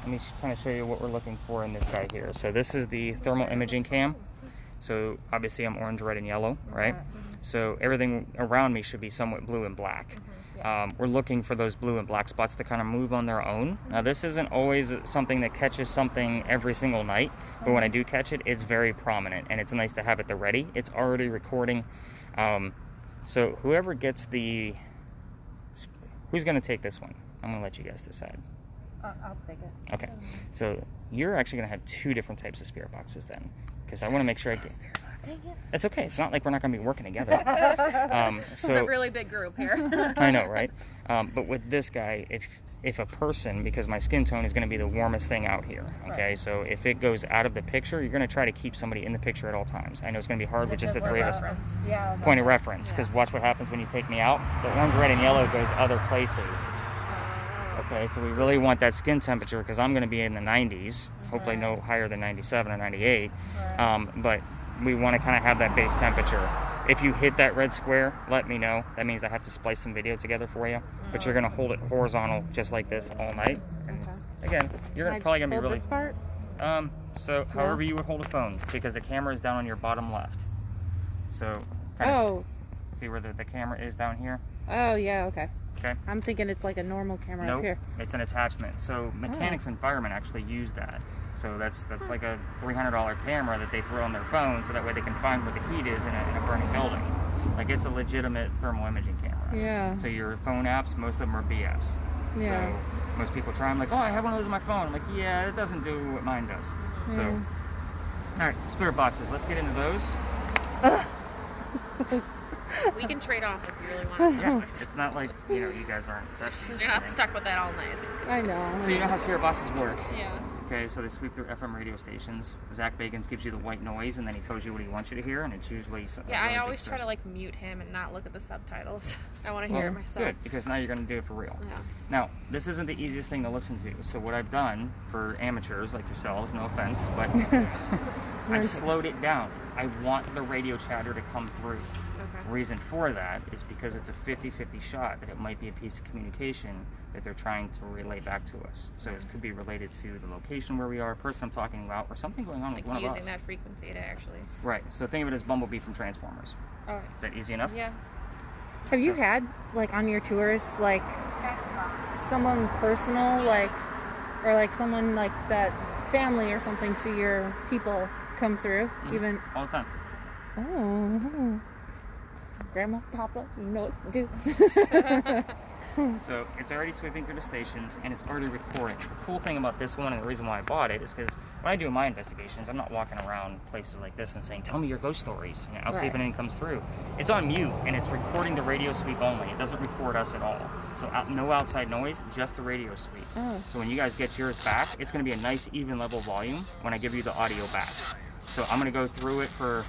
let me kind of show you what we're looking for in this guy here. So this is the thermal imaging cam. So obviously I'm orange, red, and yellow, right? So everything around me should be somewhat blue and black. We're looking for those blue and black spots to kind of move on their own. Now this isn't always something that catches something every single night, but when I do catch it, it's very prominent, and it's nice to have it there ready. It's already recording. So whoever gets the... Who's going to take this one? I'm going to let you guys decide. I'll take it. Okay. So you're actually going to have 2 different types of spirit boxes then, because I want to make sure I get... It's okay. It's not like we're not going to be working together. It's a really big group here. I know, right? But with this guy, if a person, because my skin tone is going to be the warmest thing out here, okay? Right. So if it goes out of the picture, you're going to try to keep somebody in the picture at all times. I know it's going to be hard with just the 3 of us. Point of reference, because watch what happens when you take me out. The orange, red, and yellow goes other places. Okay, so we really want that skin temperature, because I'm going to be in the 90s, hopefully no higher than 97 or 98, but we want to kind of have that base temperature. If you hit that red square, let me know. That means I have to splice some video together for you. But you're going to hold it horizontal just like this all night. And again, you're probably going to be really... this part? However you would hold a phone, because the camera is down on your bottom left. So, see where the camera is down here? Oh, yeah, okay. Okay. I'm thinking it's like a normal camera up here. It's an attachment. So mechanics and firemen actually use that. So that's like a $300 camera that they throw on their phone, so that way they can find where the heat is in a burning building. Like, it's a legitimate thermal imaging camera. Yeah. So your phone apps, most of them are BS. Yeah. So most people try. I'm like, oh, I have one of those on my phone. I'm like, yeah, it doesn't do what mine does. So, all right, spirit boxes. Let's get into those. We can trade off if you really want to. Yeah, it's not like, you guys aren't. You're not stuck with that all night. I know. So you know how spirit boxes work? Yeah. Okay, so they sweep through FM radio stations. Zach Bagans gives you the white noise, and then he tells you what he wants you to hear, and it's usually... I always try to, mute him and not look at the subtitles. I want to hear it myself. Good, because now you're going to do it for real. Yeah. Now, this isn't the easiest thing to listen to, so what I've done for amateurs like yourselves, no offense, but I've slowed it down. I want the radio chatter to come through. The reason for that is because it's a 50-50 shot that it might be a piece of communication that they're trying to relay back to us. So it could be related to the location where we are, person I'm talking about, or something going on with one of us. Using that frequency to actually... Right. So think of it as Bumblebee from Transformers. All right. Is that easy enough? Yeah. Have you had, on your tours, someone personal, or someone that family or something to your people come through? Even all the time. Oh. Grandma, Papa, you know what to do. So it's already sweeping through the stations, and it's already recording. The cool thing about this one, and the reason why I bought it, is because when I do my investigations, I'm not walking around places like this and saying, tell me your ghost stories. I'll see if anything comes through. It's on mute, and it's recording the radio sweep only. It doesn't record us at all. So no outside noise, just the radio sweep. So when you guys get yours back, it's going to be a nice even level volume when I give you the audio back. So I'm going to go through it for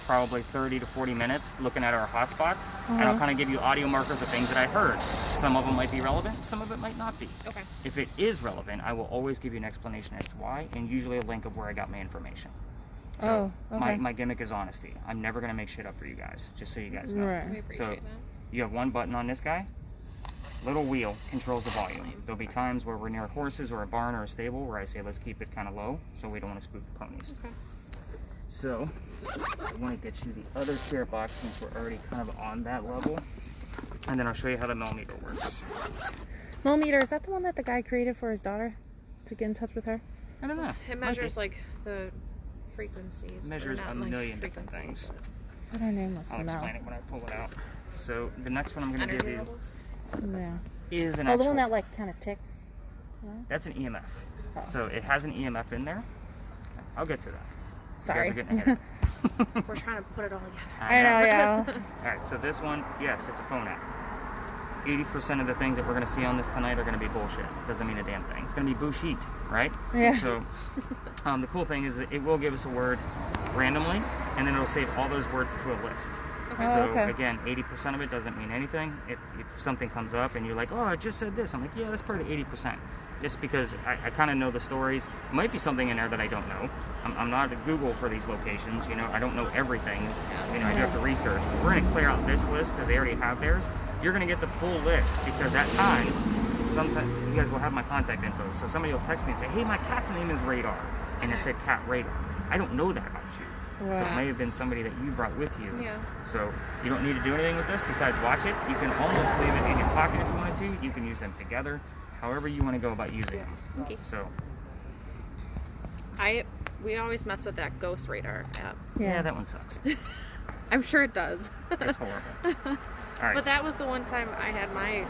probably 30 to 40 minutes looking at our hotspots, and I'll kind of give you audio markers of things that I heard. Some of them might be relevant, some of it might not be. Okay. If it is relevant, I will always give you an explanation as to why, and usually a link of where I got my information. So my gimmick is honesty. I'm never going to make shit up for you guys, just so you guys know. Right. We appreciate that. You have one button on this guy. Little wheel controls the volume. There'll be times where we're near horses or a barn or a stable where I say let's keep it kind of low so we don't want to spook the ponies. Okay. So, I want to get you the other spirit box since we're already kind of on that level. And then I'll show you how the millimeter works. Millimeter, is that the one that the guy created for his daughter? To get in touch with her? I don't know. It measures the frequencies. It measures a million different things. What her name was? I'll explain it when I pull it out. So, the next one I'm going to give you is an actual... the one that kind of ticks? Yeah. That's an EMF. Oh. So, it has an EMF in there. I'll get to that. Sorry. We're trying to put it all together. I know, yeah. Alright, so this one, yes, it's a phone app. 80% of the things that we're going to see on this tonight are going to be bullshit. Doesn't mean a damn thing. It's going to be bullshit, right? Yeah. So, the cool thing is that it will give us a word randomly, and then it'll save all those words to a list. Again, 80% of it doesn't mean anything. If something comes up and you're like, oh, I just said this, I'm like, yeah, that's part of 80%. Just because I kind of know the stories. There might be something in there that I don't know. I'm not at Google for these locations, I don't know everything. I do have to research. But we're going to clear out this list because they already have theirs. You're going to get the full list because at times sometimes you guys will have my contact info. So somebody will text me and say, hey, my cat's name is Radar. And it said Cat Radar. I don't know that about you. Right. So it may have been somebody that you brought with you. Yeah. So you don't need to do anything with this besides watch it. You can almost leave it in your pocket if you wanted to. You can use them together, however you want to go about using them. Okay. So we always mess with that Ghost Radar app. yeah, that one sucks. I'm sure it does. It's horrible. All right. But that was the one time I had my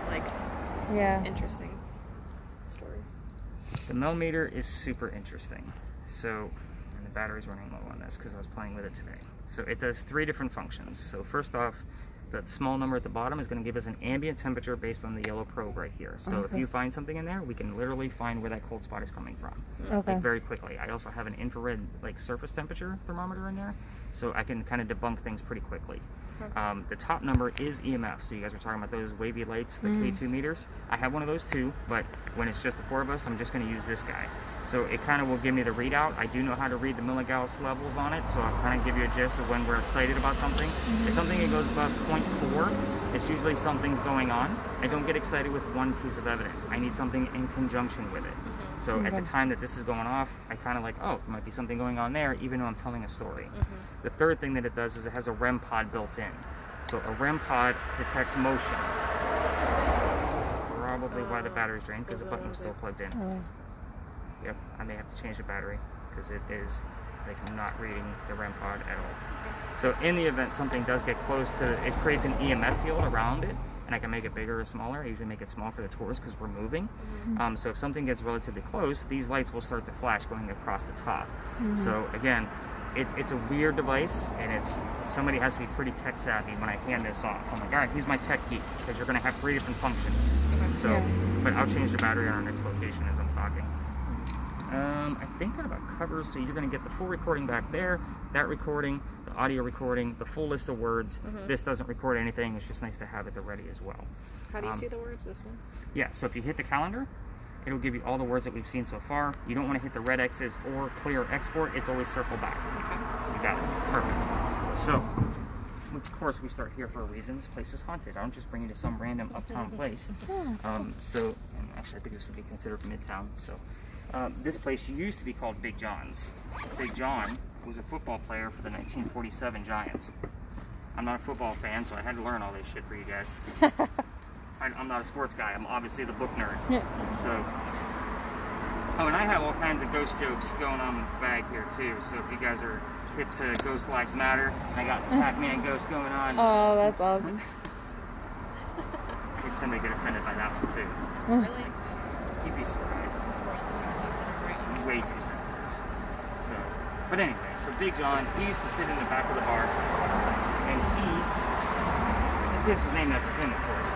interesting story. The millimeter is super interesting. So, and the battery's running low on this because I was playing with it today. So it does 3 different functions. So first off, that small number at the bottom is going to give us an ambient temperature based on the yellow probe right here. So if you find something in there, we can literally find where that cold spot is coming from, like very quickly. I also have an infrared surface temperature thermometer in there, so I can kind of debunk things pretty quickly. The top number is EMF. So you guys were talking about those wavy lights, the K2 meters. I have one of those too, but when it's just the 4 of us, I'm just going to use this guy. So it kind of will give me the readout. I do know how to read the milligauss levels on it, so I'll kind of give you a gist of when we're excited about something. If something goes above 0.4, it's usually something's going on. I don't get excited with one piece of evidence. I need something in conjunction with it. So at the time that this is going off, I kind of like, oh, there might be something going on there, even though I'm telling a story. The third thing that it does is it has a REM pod built in. So a REM pod detects motion. Probably why the battery's drained, because the button was still plugged in. Yep, I may have to change the battery because it is not reading the REM pod at all. So in the event something does get close to it, creates an EMF field around it, and I can make it bigger or smaller. I usually make it small for the tours because we're moving. So if something gets relatively close, these lights will start to flash going across the top. So again, it's a weird device, and somebody has to be pretty tech savvy when I hand this off. I'm like, all right, he's my tech geek, because you're going to have 3 different functions. So, but I'll change the battery on our next location as I'm talking. I think that about covers, so you're going to get the full recording back there, that recording, the audio recording, the full list of words. This doesn't record anything, it's just nice to have it at ready as well. How do you see the words, this one? Yeah, so if you hit the calendar, it'll give you all the words that we've seen so far. You don't want to hit the red X's or clear export, it's always circle back. You got it, perfect. So, of course we start here for a reason. This place is haunted. I don't just bring you to some random uptown place. So, and actually I think this would be considered Midtown, so. This place used to be called Big John's. Big John was a football player for the 1947 Giants. I'm not a football fan, so I had to learn all this shit for you guys. I'm not a sports guy. I'm obviously the book nerd. So, and I have all kinds of ghost jokes going on in the bag here too. So if you guys are hip to Ghost Lives Matter, I got the Pac-Man ghost going on. Oh, that's awesome. I think somebody get offended by that one too. Really? You'd be surprised. This world's too sensitive right now. Way too sensitive. So, but anyway, so Big John, he used to sit in the back of the bar, and this was named after him, of course.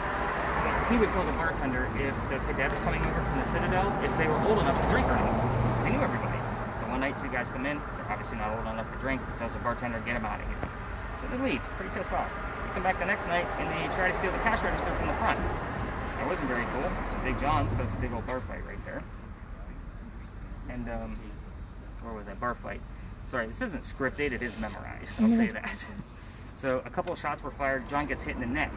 He would tell the bartender if the cadets coming over from the Citadel, if they were old enough to drink or not, because he knew everybody. So one night, 2 guys come in, they're obviously not old enough to drink. He tells the bartender, get them out of here. So they leave, pretty pissed off. They come back the next night, and they try to steal the cash register from the front. That wasn't very cool. So Big John starts a big old bar fight right there. And, where was that? Bar fight. Sorry, this isn't scripted, it is memorized, I'll say that. So a couple of shots were fired, John gets hit in the neck,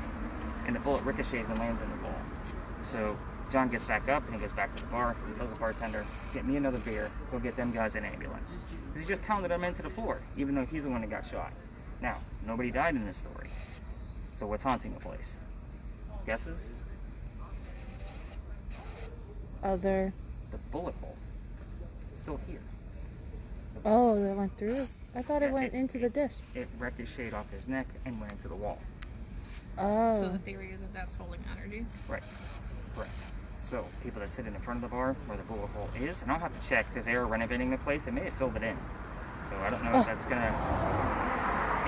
and the bullet ricochets and lands in the bowl. So John gets back up and he goes back to the bar. He tells the bartender, get me another beer, go get them guys an ambulance. Because he just pounded them into the floor, even though he's the one that got shot. Now, nobody died in this story. So what's haunting the place? Guesses? The bullet hole. It's still here. So Oh, that went through his... I thought it went into the dish. It ricocheted off his neck and went into the wall. Oh. So the theory is that that's holding energy? Right. Correct. So people that sit in the front of the bar where the bullet hole is, and I'll have to check because they are renovating the place. They may have filled it in. So I don't know if that's going to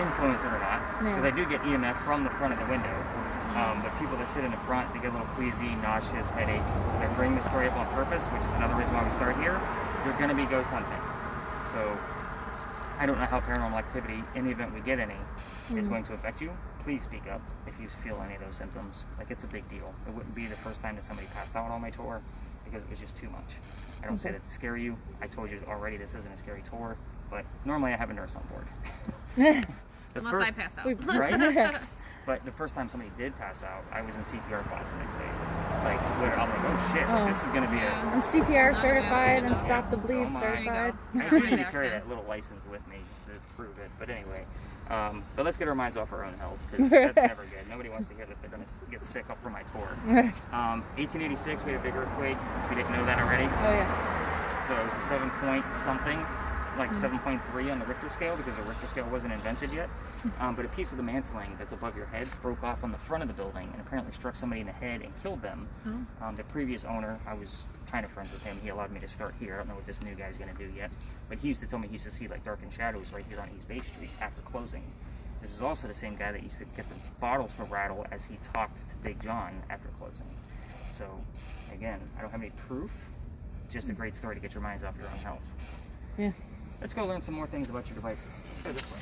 influence it or not. Because I do get EMF from the front of the window. But people that sit in the front, they get a little queasy, nauseous, headache. They're bringing the story up on purpose, which is another reason why we start here. You're going to be ghost hunting. So I don't know how paranormal activity, in the event we get any, is going to affect you. Please speak up if you feel any of those symptoms. Like, it's a big deal. It wouldn't be the first time that somebody passed out on my tour because it was just too much. I don't say that to scare you. I told you already this isn't a scary tour, but normally I have a nurse on board. Unless I pass out. Right? But the first time somebody did pass out, I was in CPR class the next day. Like, where I'm like, oh shit, like, this is going to be I'm CPR certified and Stop the Bleed certified. I do need to carry that little license with me just to prove it. But anyway, but let's get our minds off our own health, because that's never good. Nobody wants to hear that they're going to get sick up from my tour. 1886, we had a big earthquake. If you didn't know that already. Oh yeah. So it was a 7 point something. Like 7.3 on the Richter scale, because the Richter scale wasn't invented yet. But a piece of the mantling that's above your head broke off on the front of the building and apparently struck somebody in the head and killed them. The previous owner, I was kind of friends with him. He allowed me to start here. I don't know what this new guy's going to do yet. But he used to tell me he used to see like darkened shadows right here on East Bay Street after closing. This is also the same guy that used to get the bottles to rattle as he talked to Big John after closing. So, again, I don't have any proof. Just a great story to get your minds off your own health. Yeah. Let's go learn some more things about your devices. Let's go this way.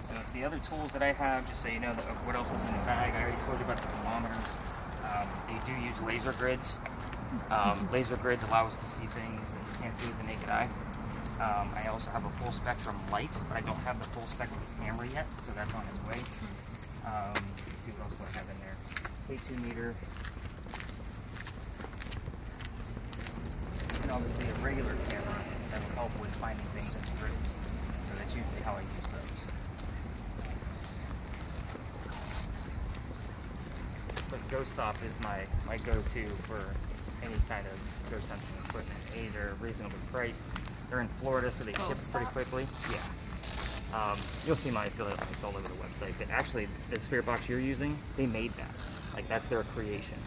So the other tools that I have, just so you know what else was in the bag, I already told you about the thermometers. They do use laser grids. Laser grids allow us to see things that you can't see with the naked eye. I also have a full spectrum light, but I don't have the full spectrum camera yet, so that's on its way. Let's see what else do I have in there. K2 meter. And obviously a regular camera that will help with finding things in the grids. So that's usually how I use those. But Ghost Stop is my go-to for any kind of ghost hunting equipment. A, they're reasonably priced. They're in Florida, so they ship pretty quickly. Yeah. You'll see my affiliate links all over the website. But actually, the spirit box you're using, they made that. Like, that's their creation.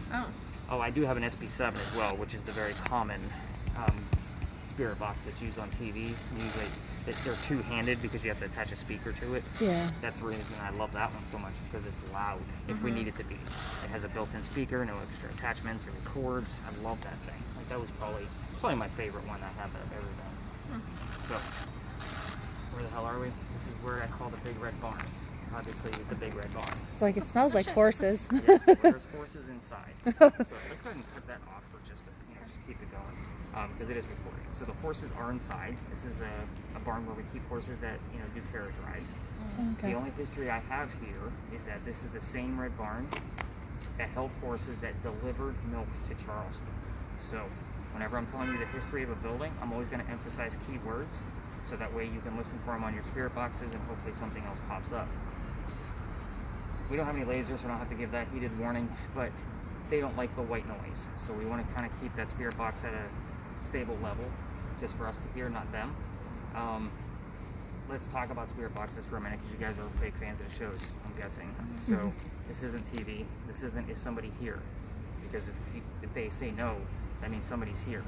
Oh, I do have an SB7 as well, which is the very common spirit box that's used on TV. Usually, they're two-handed because you have to attach a speaker to it. Yeah. That's the reason I love that one so much, is because it's loud, if we need it to be. It has a built-in speaker, no extra attachments, it records. I love that thing. Like, that was probably my favorite one I have out of everything. So, where the hell are we? This is where I call the Big Red Barn. Obviously, it's a big red barn. It's like, it smells like horses. Yeah, there's horses inside. So let's go ahead and cut that off for just just keep it going, because it is recording. So the horses are inside. This is a barn where we keep horses that do carriage rides. Okay. The only history I have here is that this is the same red barn that held horses that delivered milk to Charleston. So whenever I'm telling you the history of a building, I'm always going to emphasize key words, so that way you can listen for them on your spirit boxes and hopefully something else pops up. We don't have any lasers, so I don't have to give that heated warning, but they don't like the white noise. So we want to kind of keep that spirit box at a stable level, just for us to hear, not them. Let's talk about spirit boxes for a minute, because you guys are big fans of the shows, I'm guessing. So this isn't TV. This isn't, is somebody here? Because if they say no, that means somebody's here.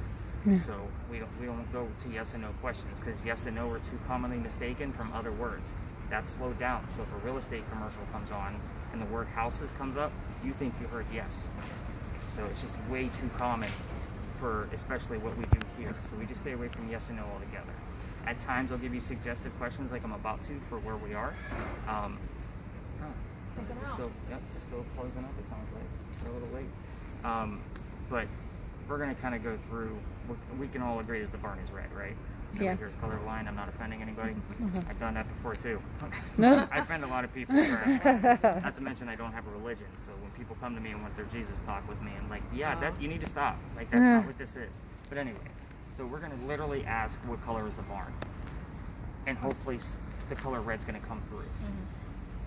So we don't go to yes and no questions, because yes and no are too commonly mistaken from other words. That's slowed down. So if a real estate commercial comes on and the word houses comes up, you think you heard yes. So it's just way too common for especially what we do here. So we just stay away from yes and no altogether. At times I'll give you suggested questions like I'm about to for where we are. They're still closing up, it sounds like. They're a little late. But we're going to kind of go through, we can all agree that the barn is red, right? Nobody here's colorblind. I'm not offending anybody. I've done that before too. I offend a lot of people. Not to mention I don't have a religion. So when people come to me and want their Jesus talk with me, I'm like, yeah, that you need to stop. Like, that's not what this is. But anyway, so we're going to literally ask what color is the barn. And hopefully the color red's going to come through.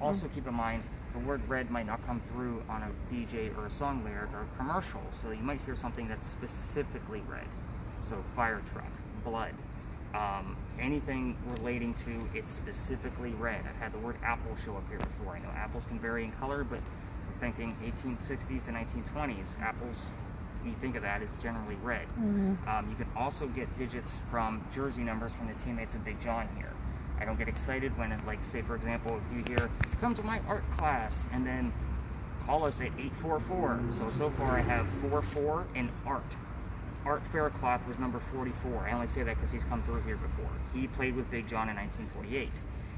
Also keep in mind, the word red might not come through on a DJ or a song lyric or a commercial. So you might hear something that's specifically red. So fire truck, blood. Anything relating to it's specifically red. I've had the word apple show up here before. I know apples can vary in color, but we're thinking 1860s to 1920s. Apples, when you think of that, is generally red. You can also get digits from jersey numbers from the teammates of Big John here. I don't get excited when, like, say for example, if you hear, come to my art class, and then call us at 844. So far I have 44 in art. Art Faircloth was number 44. I only say that because he's come through here before. He played with Big John in 1948.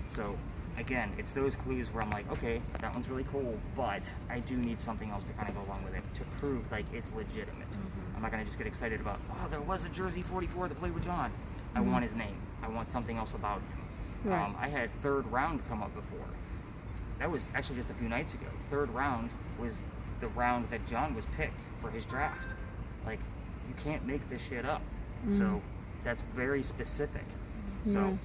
So again, it's those clues where I'm like, okay, that one's really cool, but I do need something else to kind of go along with it to prove like it's legitimate. I'm not going to just get excited about, oh, there was a Jersey 44 that played with John. I want his name. I want something else about him. Right. I had third round come up before. That was actually just a few nights ago. Third round was the round that John was picked for his draft. Like, you can't make this shit up. So that's very specific. So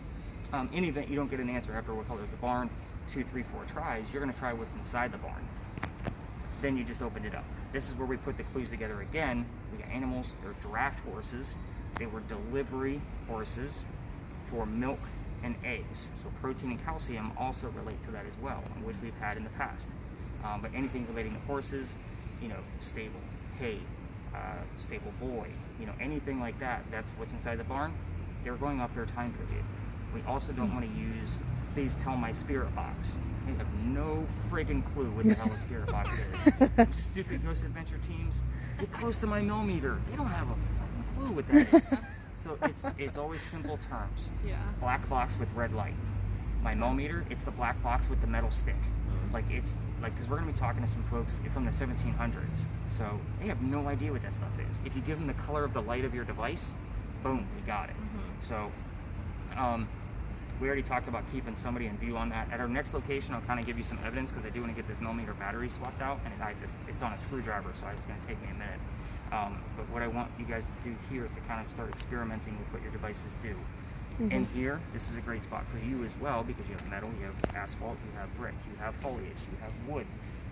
in the event you don't get an answer after what color is the barn, 2, 3, 4 tries, you're going to try what's inside the barn. Then you just opened it up. This is where we put the clues together again. We got animals. They're draft horses. They were delivery horses for milk and eggs. So protein and calcium also relate to that as well, which we've had in the past. But anything relating to horses, you know, stable, hay, stable boy, you know, anything like that, that's what's inside the barn. They're going off their time period. We also don't want to use, please tell my spirit box. They have no friggin' clue what the hell a spirit box is. Those stupid Ghost Adventure teams, get close to my millimeter. They don't have a fucking clue what that is. So it's always simple terms. Yeah. Black box with red light. My millimeter, it's the black box with the metal stick. Like, it's like, because we're going to be talking to some folks from the 1700s, so they have no idea what that stuff is. If you give them the color of the light of your device, boom, we got it. So we already talked about keeping somebody in view on that. At our next location, I'll kind of give you some evidence, because I do want to get this millimeter battery swapped out, and it's on a screwdriver, so it's going to take me a minute. But what I want you guys to do here is to kind of start experimenting with what your devices do. And here, this is a great spot for you as well, because you have metal, you have asphalt, you have brick, you have foliage, you have wood,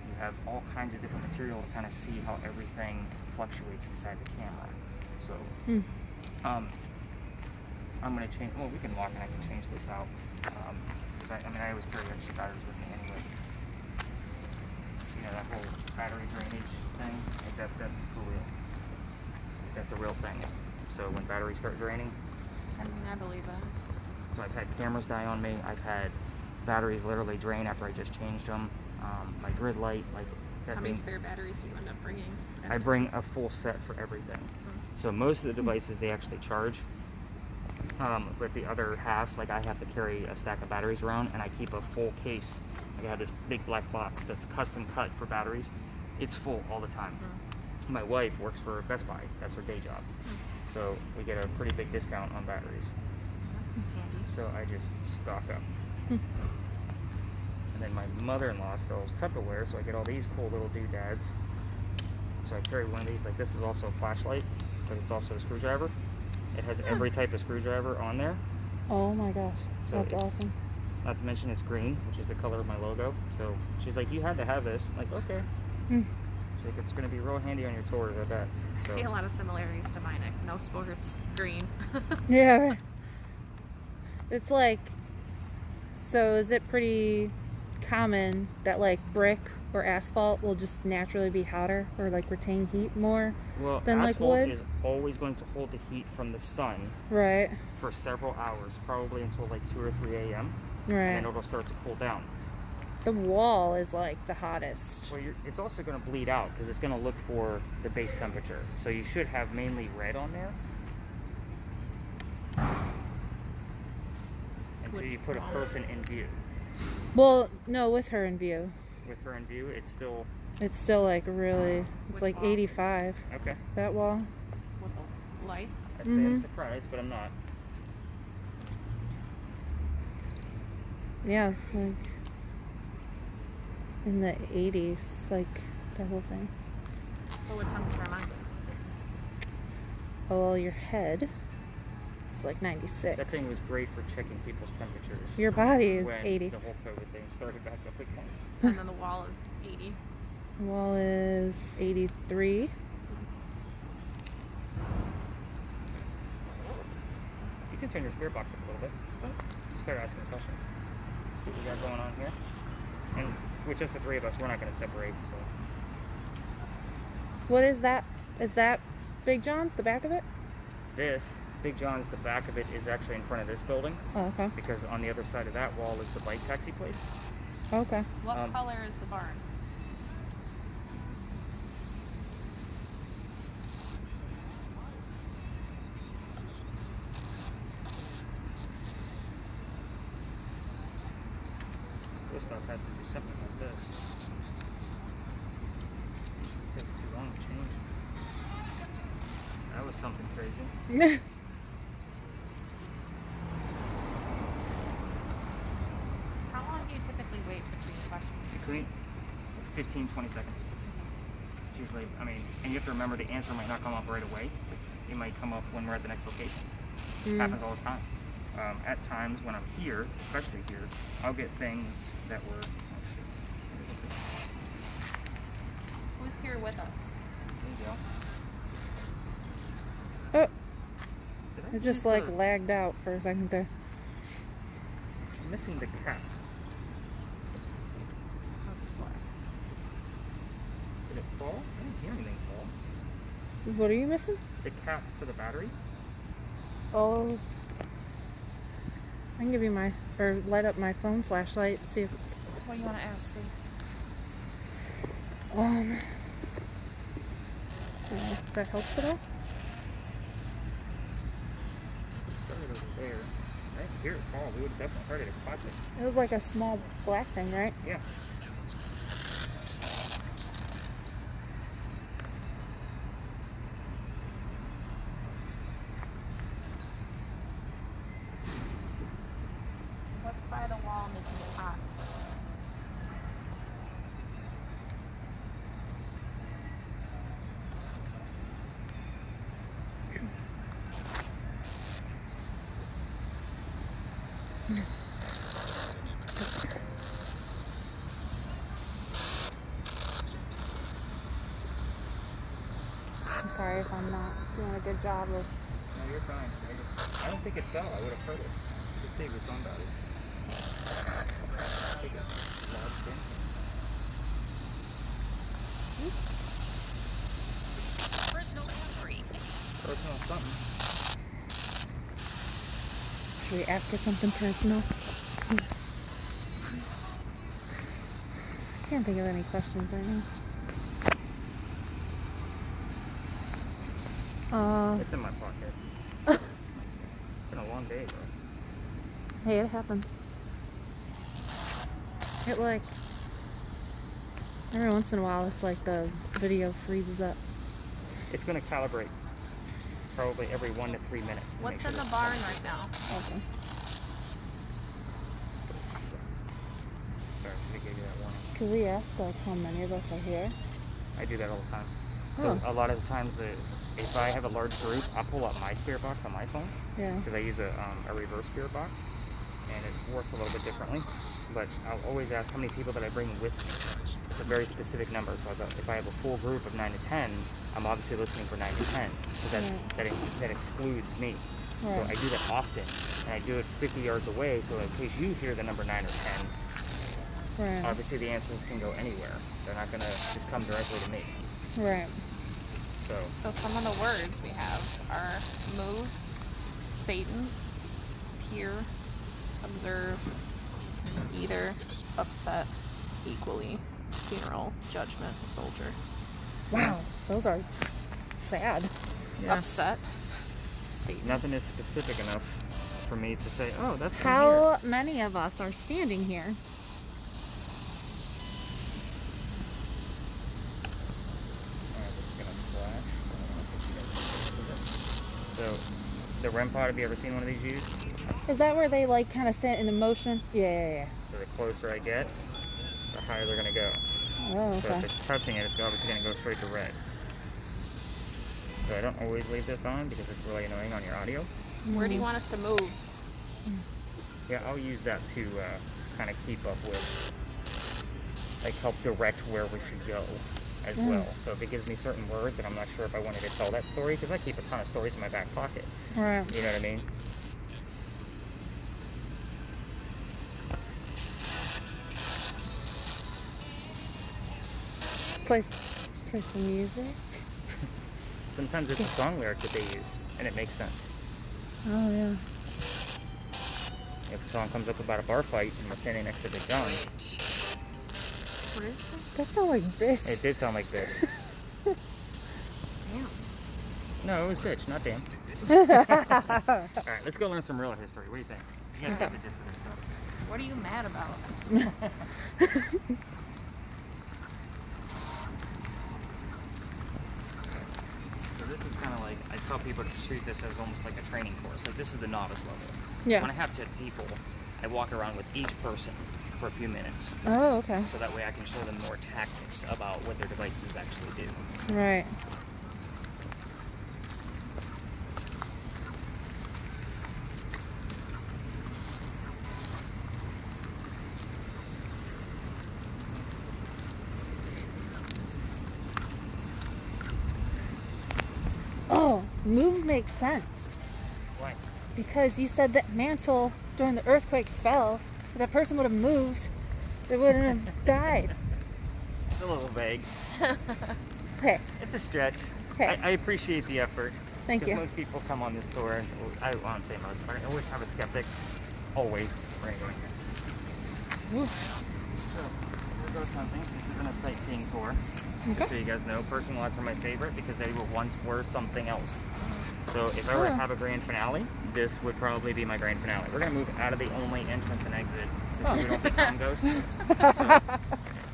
you have all kinds of different material to kind of see how everything fluctuates inside the camera. So, I'm going to change, well, we can walk and I can change this out. Because I always carry extra batteries with me anyway. You know, that whole battery drainage thing, like that's for real. That's a real thing. So when batteries start draining, I believe that. so I've had cameras die on me. I've had batteries literally drain after I just changed them. My grid light, like that. How many spare batteries do you end up bringing? I bring a full set for everything. So most of the devices they actually charge. But the other half, like I have to carry a stack of batteries around, and I keep a full case. Like I have this big black box that's custom cut for batteries. It's full all the time. My wife works for Best Buy. That's her day job. So we get a pretty big discount on batteries. That's handy. So I just stock up. And then my mother-in-law sells Tupperware, so I get all these cool little doodads. So I carry one of these. Like, this is also a flashlight, but it's also a screwdriver. It has every type of screwdriver on there. Oh my gosh, So that's awesome. Not to mention it's green, which is the color of my logo. So she's like, you had to have this. I'm like, okay. She's like, it's going to be real handy on your tours, I bet. I see a lot of similarities to mine. No sports, green. Yeah, right. It's like, so is it pretty common that like brick or asphalt will just naturally be hotter or like retain heat more than like asphalt wood? is always going to hold the heat from the sun Right, for several hours, probably until like 2 or 3 a.m. right. And then it'll start to cool down. The wall is like the hottest. Well, it's also going to bleed out because it's going to look for the base temperature. So you should have mainly red on there. Until you put a person in view. Well, no, with her in view. With her in view, It's still like really, it's Which like wall? 85, okay. that wall. With the light. I'd say I'm surprised, but I'm not. Yeah, like in the 80s, like the whole thing. So what temperature am I? Oh, well, your head is like 96. That thing was great for checking people's temperatures. Your body is when 80. the whole COVID thing started back up again. And then the wall is 80. The wall is 83. You can turn your spirit box up a little bit. Start asking questions. See what we got going on here. And with just the three of us, we're not going to separate. So What is that? Is that Big John's, the back of it? this, Big John's, the back of it is actually in front of this building. Oh, okay. Because on the other side of that wall is the bike taxi place. Okay. What color is the barn? This stuff has to do something like this. It takes too long to change. something crazy. How long do you typically wait between questions? Between 15, 20 seconds. It's usually, I mean, and you have to remember the answer might not come up right away. It might come up when we're at the next location. Happens all the time. At times when I'm here, especially here, I'll get things that were. Who's here with us? There you go. Oh, Did I it just lose like the- lagged out for a second there. I'm missing the cap. That's flat. Did it fall? I didn't hear anything fall. What are you missing? The cap for the battery? Oh, I can give you my, or light up my phone flashlight, see if, What do you want to ask, Stace? if that helps at all. Started over there. I didn't hear it fall. We would have definitely heard it if caught it. It was like a small black thing, right? Yeah. What's by the wall making it hot? I'm sorry if I'm not doing a good job of. No, you're fine. I don't think it fell. I would have heard it. Just see what's on about it. I think it's lodged in. Personal injury. Personal something. Should we ask it something personal? I can't think of any questions right now. It's in my pocket. It's been a long day, bro. Hey, it happens. It like, every once in a while, it's like the video freezes up. It's going to calibrate probably every 1 to 3 minutes. to What's make sure in the it's barn fine. right now? Okay. Sorry, I gave you that warning. Could we ask like how many of us are here? I do that all the time. Oh. So a lot of the times, if I have a large group, I'll pull up my spirit box on my phone Yeah. because I use a reverse spirit box, and it works a little bit differently. But I'll always ask how many people that I bring with me. It's a very specific number. So if I have a full group of 9 to 10, I'm obviously listening for 9 to 10 because that excludes me. So Right. I do that often, and I do it 50 yards away. So in case you hear the number 9 or 10, Right. obviously the answers can go anywhere. They're not gonna just come directly to me. Right. So some of the words we have are move, Satan, peer, observe, either, upset, equally, funeral, judgment, soldier. Wow. Those are sad. Upset, Satan. Nothing is specific enough for me to say, oh, that's from here. How many of us are standing here? Alright, it's gonna flash. So, the REM pod, have you ever seen one of these used? Is that where they like kind of sit in motion? Yeah. So the closer I get, the higher they're gonna go. Oh, So if okay. it's touching it, it's obviously gonna go straight to red. So I don't always leave this on because it's really annoying on your audio. Where do you want us to move? Yeah, I'll use that to kind of keep up with, like help direct where we should go as well. So if it gives me certain words and I'm not sure if I wanted to tell that story, because I keep a ton of stories in my back pocket. Right. You know what I mean? Play some music. Sometimes it's a song lyric that they use, and it makes sense. Oh yeah. If a song comes up about a bar fight and we're standing next to Big John, What is it? That sounds like bitch. it did sound like this. Damn. No, it was bitch, not damn. Alright, let's go learn some real history. What do you think? You guys get the gist of this stuff. What are you mad about? So this is kind of like, I tell people treat this as almost like a training course. Like this is the novice level. Yeah. When I have 10 people, I walk around with each person for a few minutes. Oh, okay. So that way I can show them more tactics about what their devices actually do. Right. Oh, move makes sense. Why? Because you said that mantle during the earthquake fell. If that person would have moved, they wouldn't have died. It's a little vague. Hey, It's a stretch. hey, I appreciate the effort. thank Because you. most people come on this tour, and I won't say most, but I always have a skeptic. Always. Right. Ooh. So, here goes something. This isn't a sightseeing tour. Okay. So you guys know, parking lots are my favorite because they were something else. So if I were to Oh. have a grand finale, this would probably be my grand finale. We're going to move out of the only entrance and exit just so we don't become ghosts. So,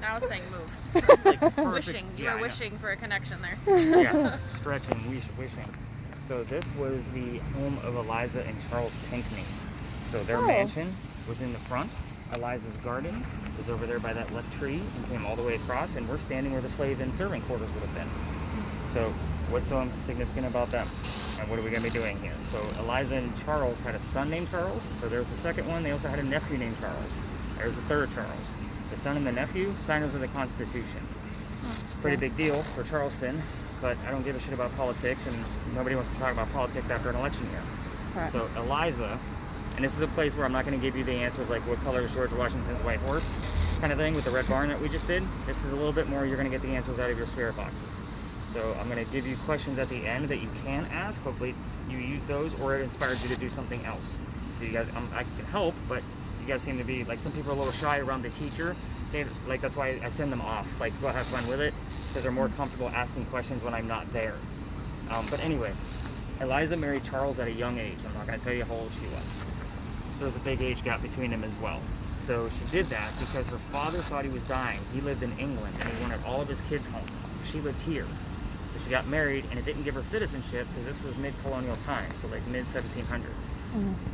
Now it's saying move. like, perfect- Wishing. You yeah, I were know. wishing for a connection there. Yeah, stretching, wishing. So this was the home of Eliza and Charles Pinckney. So their Oh. mansion was in the front. Eliza's garden was over there by that left tree and came all the way across, and we're standing where the slave and servant quarters would have been. So what's so significant about them? And what are we going to be doing here? So Eliza and Charles had a son named Charles. So there's the second one. They also had a nephew named Charles. There's the third Charles. The son and the nephew, signers of the Constitution. Pretty big deal for Charleston, but I don't give a shit about politics, and nobody wants to talk about politics after an election year. Right. So Eliza, and this is a place where I'm not going to give you the answers like what color is George Washington's white horse kind of thing with the red barn that we just did. This is a little bit more, you're going to get the answers out of your spirit boxes. So I'm going to give you questions at the end that you can ask. Hopefully you use those, or it inspires you to do something else. So you guys, I can help, but you guys seem to be, like, some people are a little shy around the teacher. Like, that's why I send them off, like, go have fun with it, because they're more comfortable asking questions when I'm not there. But anyway, Eliza married Charles at a young age. I'm not going to tell you how old she was. There was a big age gap between them as well. So she did that because her father thought he was dying. He lived in England, and he wanted all of his kids home. She lived here. So she got married, and it didn't give her citizenship because this was mid-colonial times, so like mid-1700s.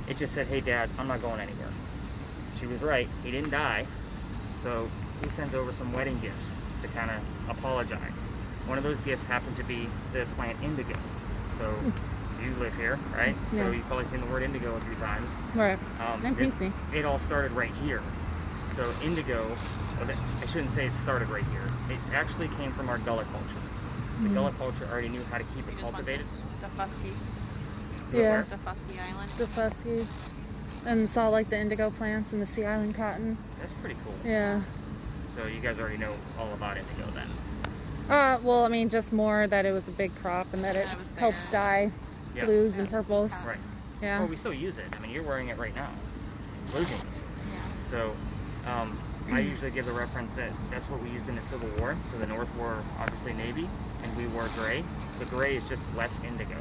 It just said, hey, Dad, I'm not going anywhere. She was right. He didn't die. So he sends over some wedding gifts to kind of apologize. One of those gifts happened to be the plant indigo. So you live here, right? Yeah. So you've probably seen the word indigo a few times. Right. And This- Pinckney. It all started right here. So indigo, I shouldn't say it started right here. It actually came from our Gullah culture. The Gullah culture already knew how to keep We it just went cultivated. to Dufusky. Yeah. Dufusky Island. The Fusky. And saw like the indigo plants and the Sea Island cotton. That's pretty cool. Yeah. So you guys already know all about indigo then. Well, I mean, just more that it was a big crop and that it That was there. helps dye Yeah. blues Yeah, and it was purples. the Right. Yeah. Well, we still use it. I mean, you're wearing it right now. Blue jeans. Yeah. So I usually give the reference that that's what we used in the Civil War. So the North wore obviously navy, and we wore gray. The gray is just less indigo.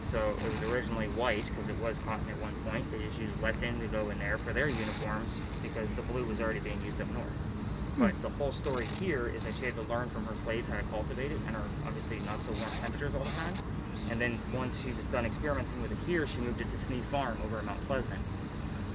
So it was originally white because it was cotton at one point. They just used less indigo in there for their uniforms because the blue was already being used up north. But the whole story here is that she had to learn from her slaves how to cultivate it, and her obviously not so warm temperatures all the time. And then once she was done experimenting with it here, she moved it to Sneed Farm over in Mount Pleasant.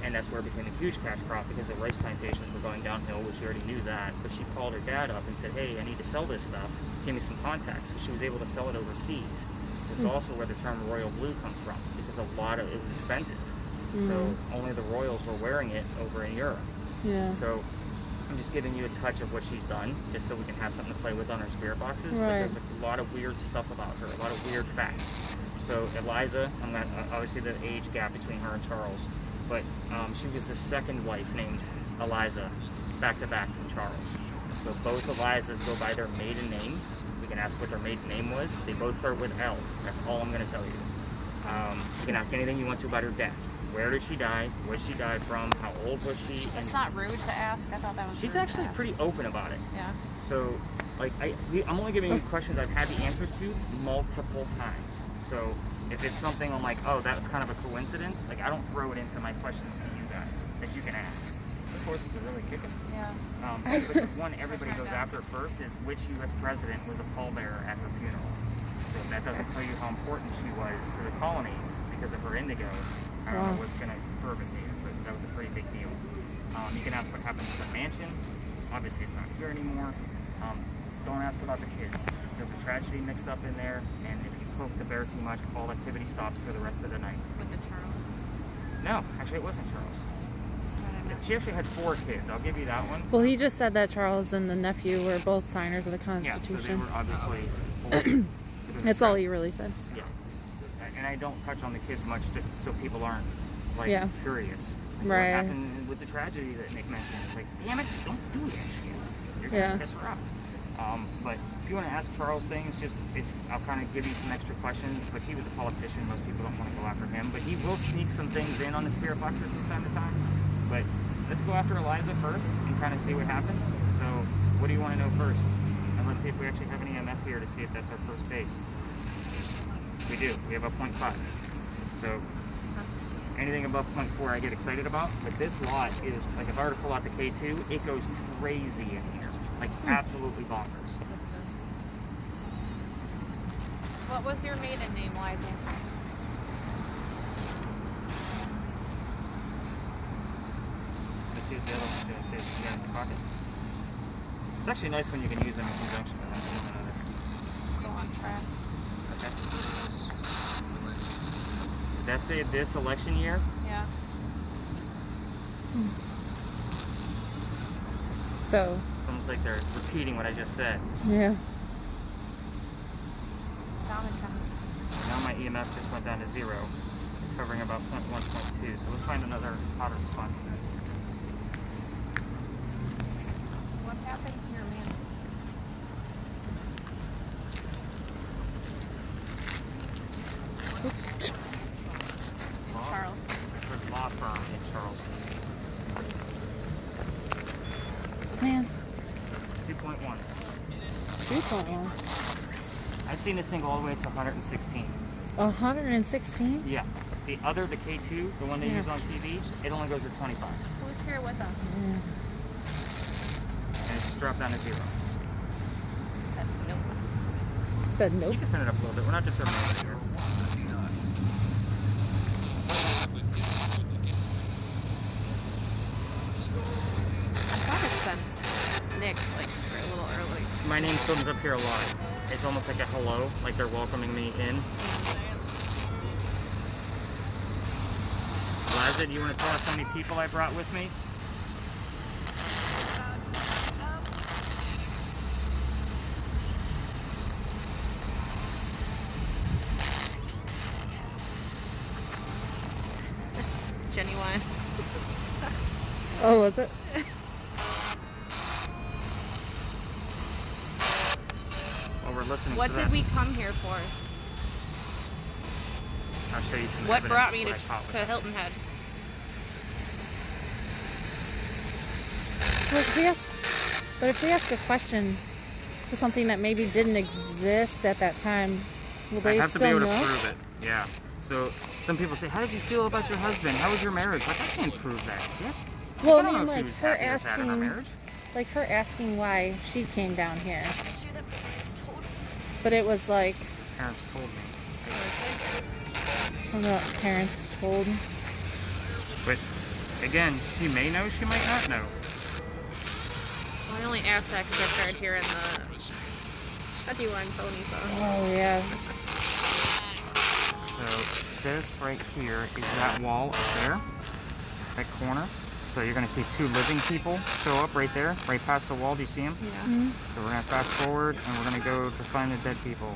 And that's where it became a huge cash crop because the rice plantations were going downhill, which she already knew that. But she called her dad up and said, hey, I need to sell this stuff. Give me some contacts. So she was able to sell it overseas. It's also where the term royal blue comes from because it was expensive. So only the royals were wearing it over in Europe. Yeah. So I'm just giving you a touch of what she's done, just so we can have something to play with on our spirit boxes. Right. But there's a lot of weird stuff about her, a lot of weird facts. So Eliza, I'm not obviously the age gap between her and Charles, but she was the second wife named Eliza, back to back from Charles. So both Elizas go by their maiden name. You can ask what their maiden name was. They both start with L. That's all I'm going to tell you. You can ask anything you want to about her death. Where did she die? Where did she die from? How old was she? It's not rude to ask. I thought that was She's rude to actually ask. pretty open about it. Yeah. So, like, I'm only giving you questions I've had the answers to multiple times. So, if it's something I'm like, oh, that's kind of a coincidence, like, I don't throw it into my questions to you guys that you can ask. This horse is really kicking. Yeah. But the one everybody goes after first is which U.S. president was a pallbearer at her funeral. So if that doesn't tell you how important she was to the colonies because of her indigo, I don't know what's going to prove it to you, but that was a pretty big deal. You can ask what happens to the mansion. Obviously, it's not here anymore. Don't ask about the kids. There's a tragedy mixed up in there, and if you poke the bear too much, all activity stops for the rest of the night. Was it Charles? No, actually, it wasn't Charles. She actually had 4 kids. I'll give you that one. Well, he just said that Charles and the nephew were both signers of the Yeah, so they Constitution. were obviously. That's all he really said. Yeah. And I don't touch on the kids much just so people aren't, like, curious. Like, Right. What happened with the tragedy that Nick mentioned? It's like, damn it, don't do that shit. You're going to piss her up. But if you want to ask Charles things, I'll kind of give you some extra questions. But he was a politician. Most people don't want to go after him. But he will sneak some things in on the spirit boxes from time to time. But let's go after Eliza first and kind of see what happens. So what do you want to know first? And let's see if we actually have an EMF here to see if that's our first base. We do. We have a 0.5. So anything above 0.4 I get excited about. But this lot is, like, if I were to pull out the K2, it goes crazy in here. Like, absolutely bonkers. What was your maiden name, Liza? Let's see if the other one is in the pocket. It's actually nice when you can use them in conjunction with one another. Still on track. Okay. Did that say this election year? Yeah. So, It's almost like they're repeating what I just said. yeah. Sound intense. Now my EMF just went down to 0. It's hovering about 0.1, 0.2. So let's find another hotter spot. What happened here, man? Charles. For law firm in Charleston. Man, 2.1. 3.1. I've seen this thing go all the way to 116. 116? Yeah. The K2, the one they use on TV, it only goes to 25. Who's here with us? Yeah. And it just dropped down to 0. Said no. Said nope. You can turn it up a little bit. We're not disturbing over here. I thought it said Nick, like, for a little early. My name comes up here a lot. It's almost like a hello, like they're welcoming me in. Liza, do you want to tell us how many people I brought with me? Genuine. Oh, was it? While we're listening What to did that, we come here for? I'll show you some What evidence brought me of what I caught with to that. Hilton Head? But if we ask a question to something that maybe didn't exist at that time, will I they have to be still able know? to prove it. Yeah. So some people say, how did you feel about your husband? How was your marriage? Like, I can't prove that. Yeah. Well, I I don't mean, know if she like was her happy or sad in her asking, marriage. why she came down here, I'm sure the parents told her. but it was like Parents told me. something about parents told. But again, she may know, she might not know. Well, I only asked that because I started hearing the Genuine Pony song. Oh yeah. So this right here is that wall up there, that corner. So you're going to see 2 living people show up right there, right past the wall. Do you see them? Yeah. So we're going to fast forward and we're going to go to find the dead people.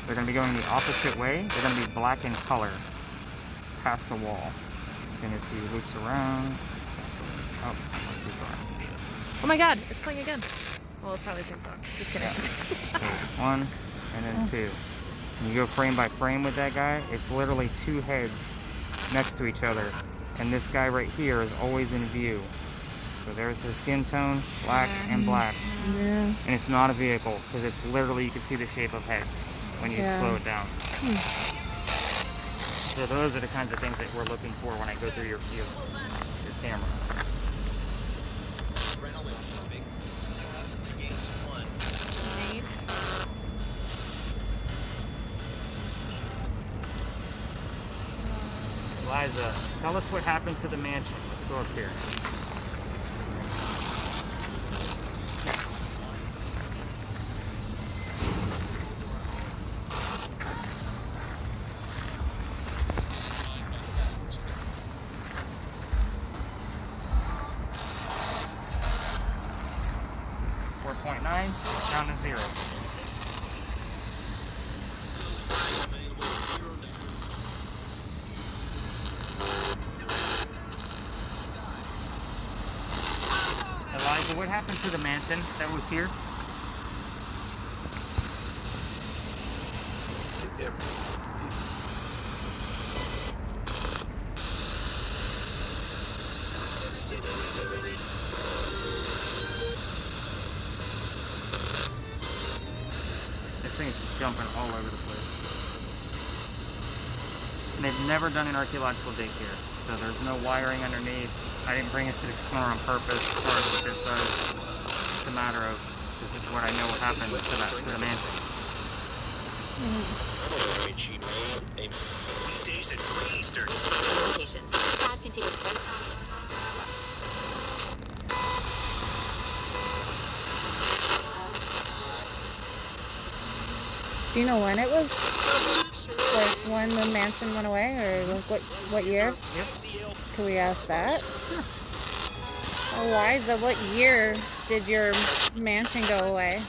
They're going to be going the opposite way. They're going to be black in color past the wall. As soon as he loops around. Oh, not too far. Oh my god, it's playing again. Well, it's probably the same song. Just kidding. So 1 and then 2. And you go frame by frame with that guy. It's literally 2 heads next to each other. And this guy right here is always in view. So there's his skin tone, black and black. Yeah. And it's not a vehicle, because it's literally, you can see the shape of heads when you slow it down. So those are the kinds of things that we're looking for when I go through your camera. Nate. Eliza, tell us what happened to the mansion. Let's go up here. Down to 0. Eliza, what happened to the mansion that was here? This thing is just jumping all over the place. And they've never done an archaeological dig here, so there's no wiring underneath. I didn't bring it to the corner on purpose. As far as what this does, it's a matter of this is what I know what happened to the mansion. Weekdays at Great Eastern. Do you know when it was? Like when the mansion went away, or like what year? Yep. Can we ask that? Sure. Eliza, what year did your mansion go away?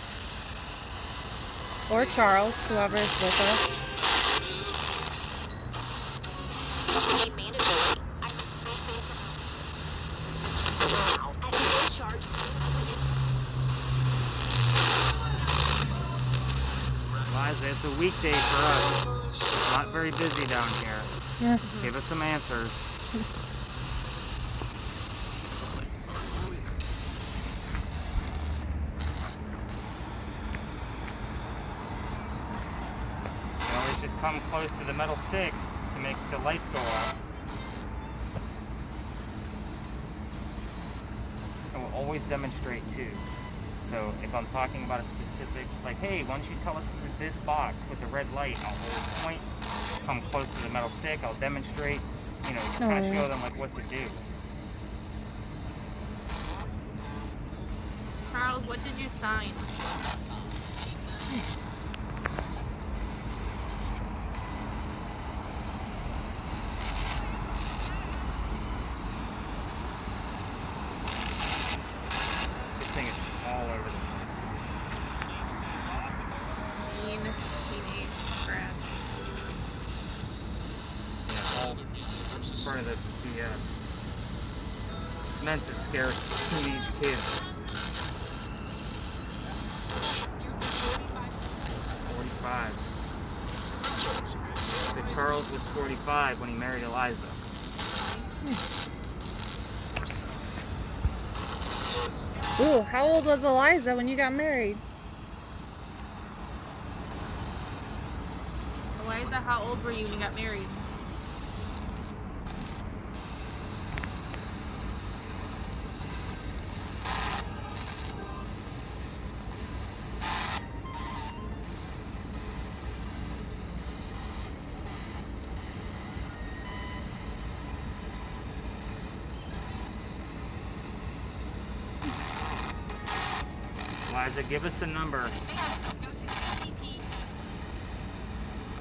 Or Charles, whoever is with us. Eliza, it's a weekday for us. It's not very busy down here. Yeah. Give us some answers. You always just come close to the metal stick to make the lights go off. And we'll always demonstrate too. So if I'm talking about a specific, like, hey, why don't you tell us this box with the red light, I'll hold the point, come close to the metal stick, I'll demonstrate, you know, kind of show them like what to do. Charles, what did you sign? This thing is all over the place. Mean teenage scratch. Yeah, all part of the BS. It's meant to scare teenage kids. 45. So Charles was 45 when he married Eliza. Ooh, how old was Eliza when you got married? Eliza, how old were you when you got married? Eliza, give us a number of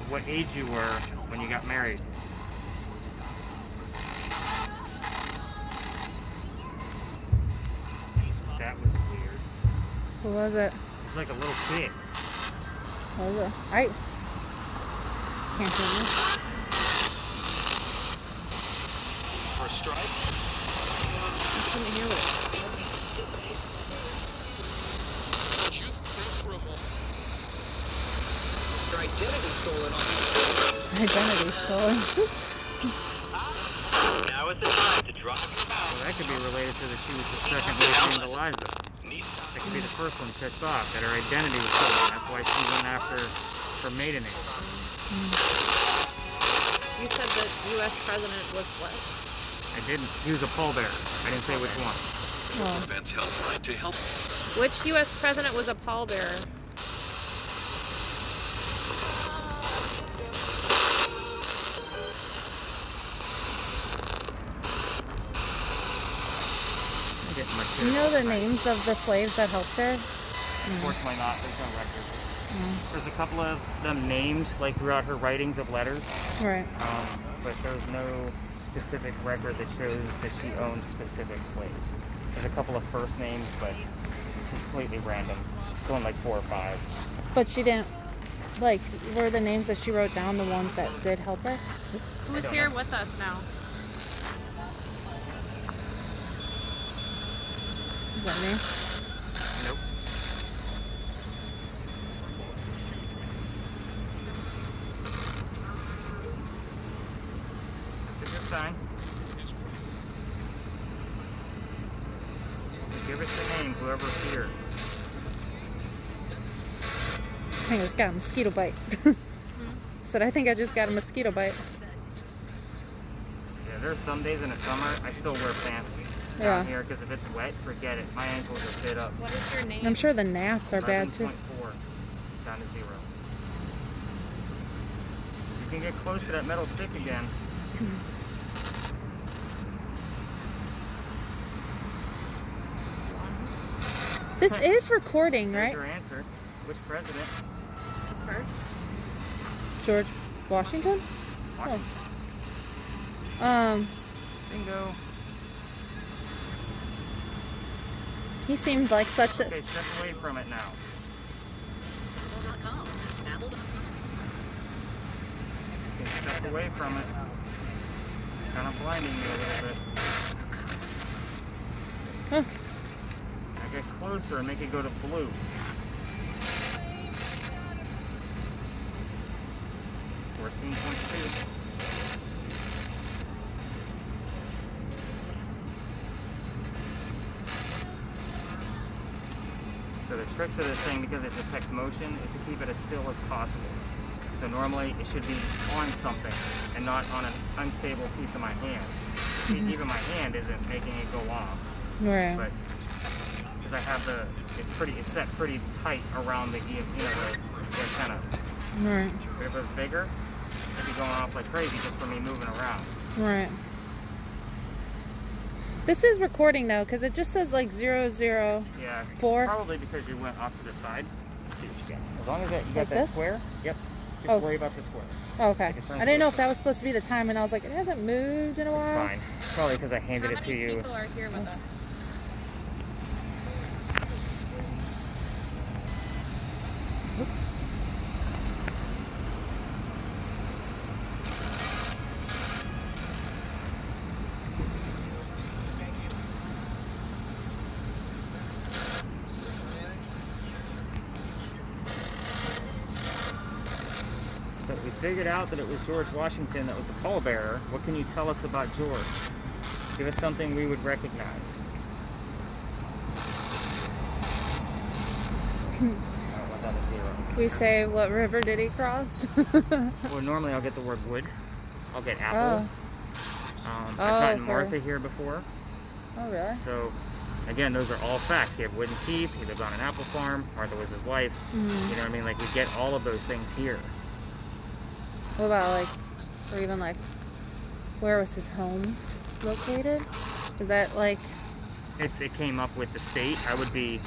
what age you were when you got married. That was weird. Who was it? It was like a little kid. What was it? I can't hear you. For a strike? I couldn't hear what it was. Don't you think for a moment? Your identity stolen on you. Identity stolen. Now is the time to drop your Well, mouth. that could be related to that she was the second victim to Eliza. That could be the first one pissed off, that her identity was stolen. That's why she went after her maiden name. You said the U.S. president was what? I didn't. He was a pallbearer. I didn't say which one. Oh. Defense helpline to help. Which U.S. president was a pallbearer? Do you know the names of the slaves that helped her? Unfortunately not. There's no record. There's a couple of them named, like, throughout her writings of letters. Right. But there's no specific record that shows that she owned specific slaves. There's a couple of first names, but completely random. It's only like 4 or 5. But she didn't, like, were the names that she wrote down the ones that did help her? Who's here with us now? Is that me? Nope. That's a good sign. Give us the name, whoever's here. I think I just got a mosquito bite. Said, I think I just got a mosquito bite. Yeah, there's some days in the summer I still wear pants down here because if it's wet, forget it. My ankles are fit up. What is your name? I'm sure the gnats are bad too. 11.4 down to 0. You can get close to that metal stick again. This is recording, There's right? your answer. Which president? First. George Washington? Washington. Bingo. He seemed like such a... Okay, step away from it now. Okay, step away from it. Kind of blinding me a little bit. Huh. Now get closer and make it go to blue. .2. So the trick to this thing, because it detects motion, is to keep it as still as possible. So normally it should be on something and not on an unstable piece of my hand. See, even my hand isn't making it go off. Right. But because I have it's set pretty tight around the antenna. Right. If it was bigger, it'd be going off like crazy just for me moving around. Right. This is recording though, because it just says like 004. Yeah. Probably because you went off to the side. Let's see what you get. As long as you got Like that this? square. Yep. Just Oh, worry about the square. Oh, okay. Like it turns I didn't know if closer. that was supposed to be the time, and I was like, it hasn't moved in a while. Fine. Probably because I handed How it to many you. people are here with us? Oops. So we figured out that it was George Washington that was the pallbearer. What can you tell us about George? Give us something we would recognize. Went down to 0. We say, what river did he cross? Well, normally I'll get the word wood. I'll get apple. I've gotten for- Martha here before. Oh, really? So, again, those are all facts. He had wooden teeth. He lived on an apple farm. Martha was his wife. You know what I mean? Like, we get all of those things here. What about like, or even like, where was his home located? Is that like, If it came up with the state, I would be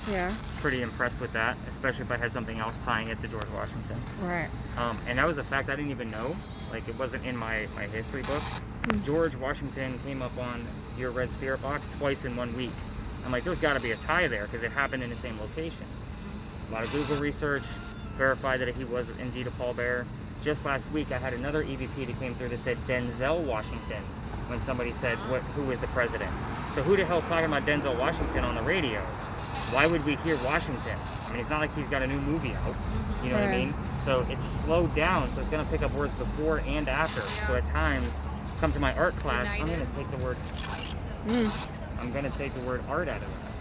yeah, pretty impressed with that, especially if I had something else tying it to George Washington. right? And that was a fact I didn't even know. Like, it wasn't in my history books. George Washington came up on your Red Spirit box twice in 1 week. I'm like, there's got to be a tie there because it happened in the same location. A lot of Google research verified that he was indeed a pallbearer. Just last week, I had another EVP that came through that said Denzel Washington when somebody said, who is the president? So who the hell's talking about Denzel Washington on the radio? Why would we hear Washington? I mean, it's not like he's got a new movie out. You know what I mean? So it's slowed down, so it's going to pick up words before and after. Yeah. So at times, come to my art class, I'm United. going to take the word, I'm going to take the word art out of that.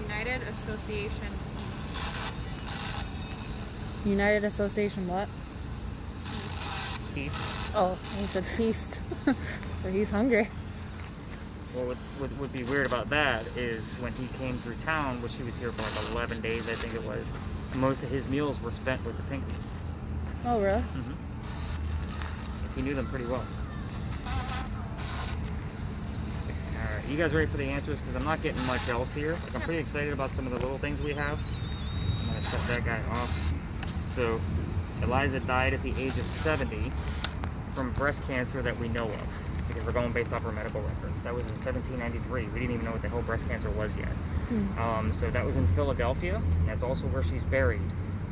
United Association. United Association what? Peace. Oh, he said feast. Or he's hungry. Well, what would be weird about that is when he came through town, which he was here for like 11 days, I think it was, most of his meals were spent with the Pinkies. Oh, really? He knew them pretty well. Alright, You guys ready for the answers? Because I'm not getting much else here. Like, I'm pretty excited about some of the little things we have. I'm going to shut that guy off. So, Eliza died at the age of 70 from breast cancer that we know of. Because we're going based off her medical records. That was in 1793. We didn't even know what the hell breast cancer was yet. So that was in Philadelphia. And that's also where she's buried.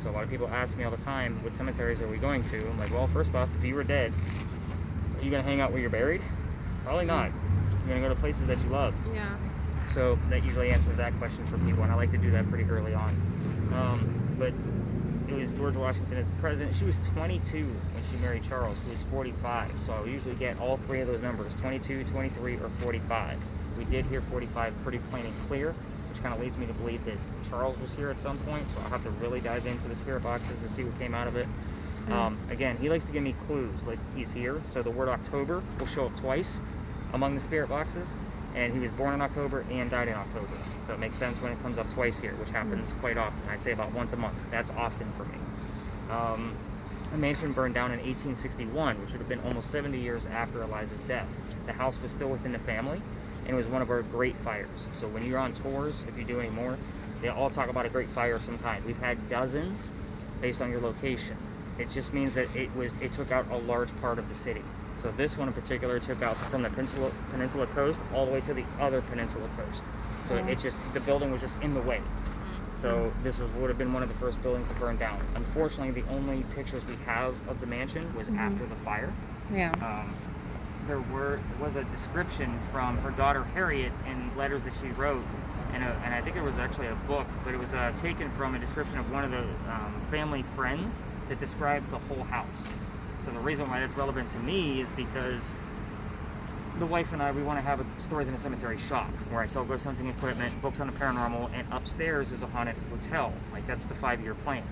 So a lot of people ask me all the time, what cemeteries are we going to? I'm like, well, first off, if you were dead, are you going to hang out where you're buried? Probably not. You're going to go to places that you love. Yeah. So that usually answers that question for people, and I like to do that pretty early on. But it was George Washington as president. She was 22 when she married Charles, who was 45. So I usually get all three of those numbers, 22, 23, or 45. We did hear 45 pretty plain and clear, which kind of leads me to believe that Charles was here at some point, so I'll have to really dive into the spirit boxes to see what came out of it. Again, he likes to give me clues, like he's here, so the word October will show up twice among the spirit boxes, and he was born in October and died in October, so it makes sense when it comes up twice here, which happens quite often. I'd say about once a month. That's often for me. The mansion burned down in 1861, which would have been almost 70 years after Eliza's death. The house was still within the family, and it was one of our great fires. So when you're on tours, if you do any more, they all talk about a great fire of some kind. We've had dozens based on your location. It just means that it took out a large part of the city. So this one in particular took out from the peninsula coast all the way to the other peninsula coast. So the building was just in the way. So this would have been one of the first buildings to burn down. Unfortunately, the only pictures we have of the mansion was after the fire. Yeah. There was a description from her daughter Harriet in letters that she wrote, and I think it was actually a book, but it was taken from a description of one of the family friends that described the whole house. So the reason why that's relevant to me is because the wife and I, we want to have a Stories in a Cemetery shop where I sell ghost hunting equipment, books on the paranormal, and upstairs is a haunted hotel. Like, that's the 5-year plan.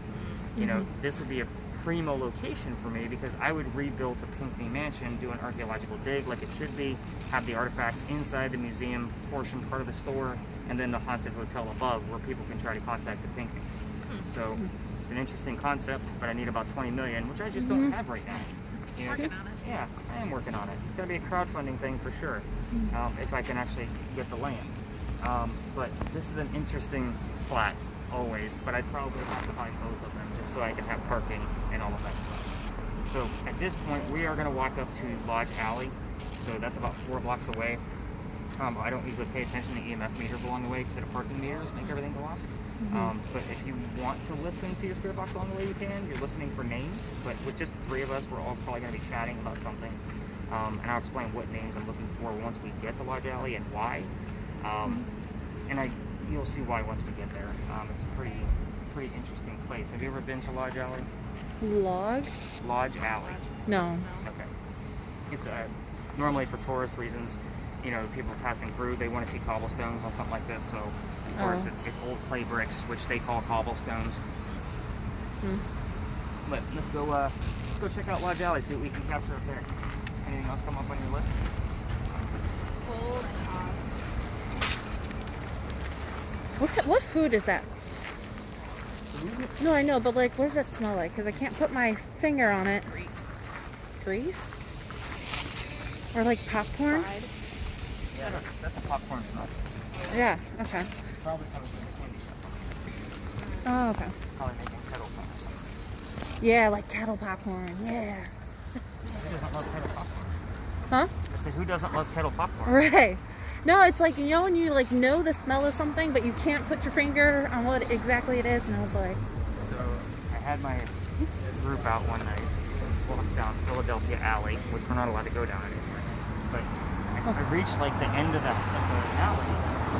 You know, this would be a primo location for me because I would rebuild the Pinckney Mansion, do an archaeological dig like it should be, have the artifacts inside the museum portion part of the store, and then the haunted hotel above where people can try to contact the Pinckneys. So it's an interesting concept, but I need about 20 million, which I just don't have right now. You know, Working on it. Yeah, I am working on it. It's going to be a crowdfunding thing for sure, if I can actually get the land. But this is an interesting plot, always, but I'd probably have to buy both of them just so I can have parking and all of that stuff. So at this point, we are going to walk up to Lodge Alley. So that's about 4 blocks away. I don't usually pay attention to EMF meters along the way because the parking meters make everything go off. But if you want to listen to your spirit box along the way, you can. You're listening for names, but with just the 3 of us, we're all probably going to be chatting about something. And I'll explain what names I'm looking for once we get to Lodge Alley and why. And you'll see why once we get there. It's a pretty interesting place. Have you ever been to Lodge Alley? Lodge Alley. No. Okay. It's normally for tourist reasons. You know, people passing through, they want to see cobblestones on something like this. So, of course, it's old clay bricks, which they call cobblestones. But let's go check out Lodge Alley, see what we can capture up there. Anything else come up on your list? What food is that? No, I know, but like, what does that smell like? Because I can't put my finger on it. Grease? Or like popcorn? Fried. Yeah, that's a popcorn smell. Yeah, okay. Probably coming from the candy shop. Oh, okay. Probably making kettle pop or something. Yeah, like kettle popcorn, yeah. Who doesn't love kettle popcorn? Huh? I said, who doesn't love kettle popcorn? Right. No, it's like, you know when you like know the smell of something, but you can't put your finger on what exactly it is, and I was like... So, I had my group out one night, walked down Philadelphia Alley, which we're not allowed to go down anymore. But I reached like the end of the alley,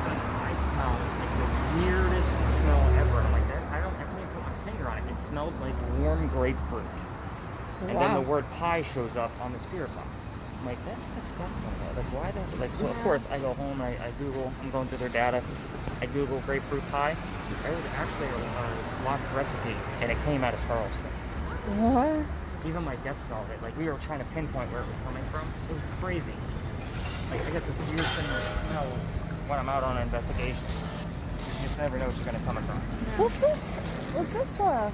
and I smelled like the weirdest smell ever. I'm like, I can't even put my finger on it. It smelled like warm grapefruit. And then the word pie shows up on the spirit box. I'm like, that's disgusting. Like, why the, like, so of course I go home, I Google, I'm going through their data, I Google grapefruit pie. It was actually a lost recipe, and it came out of Charleston. What? Even my guest smelled it. Like, we were trying to pinpoint where it was coming from. It was crazy. Like, I get this weird thing that smells when I'm out on an investigation. You just never know what you're going to come across. Was this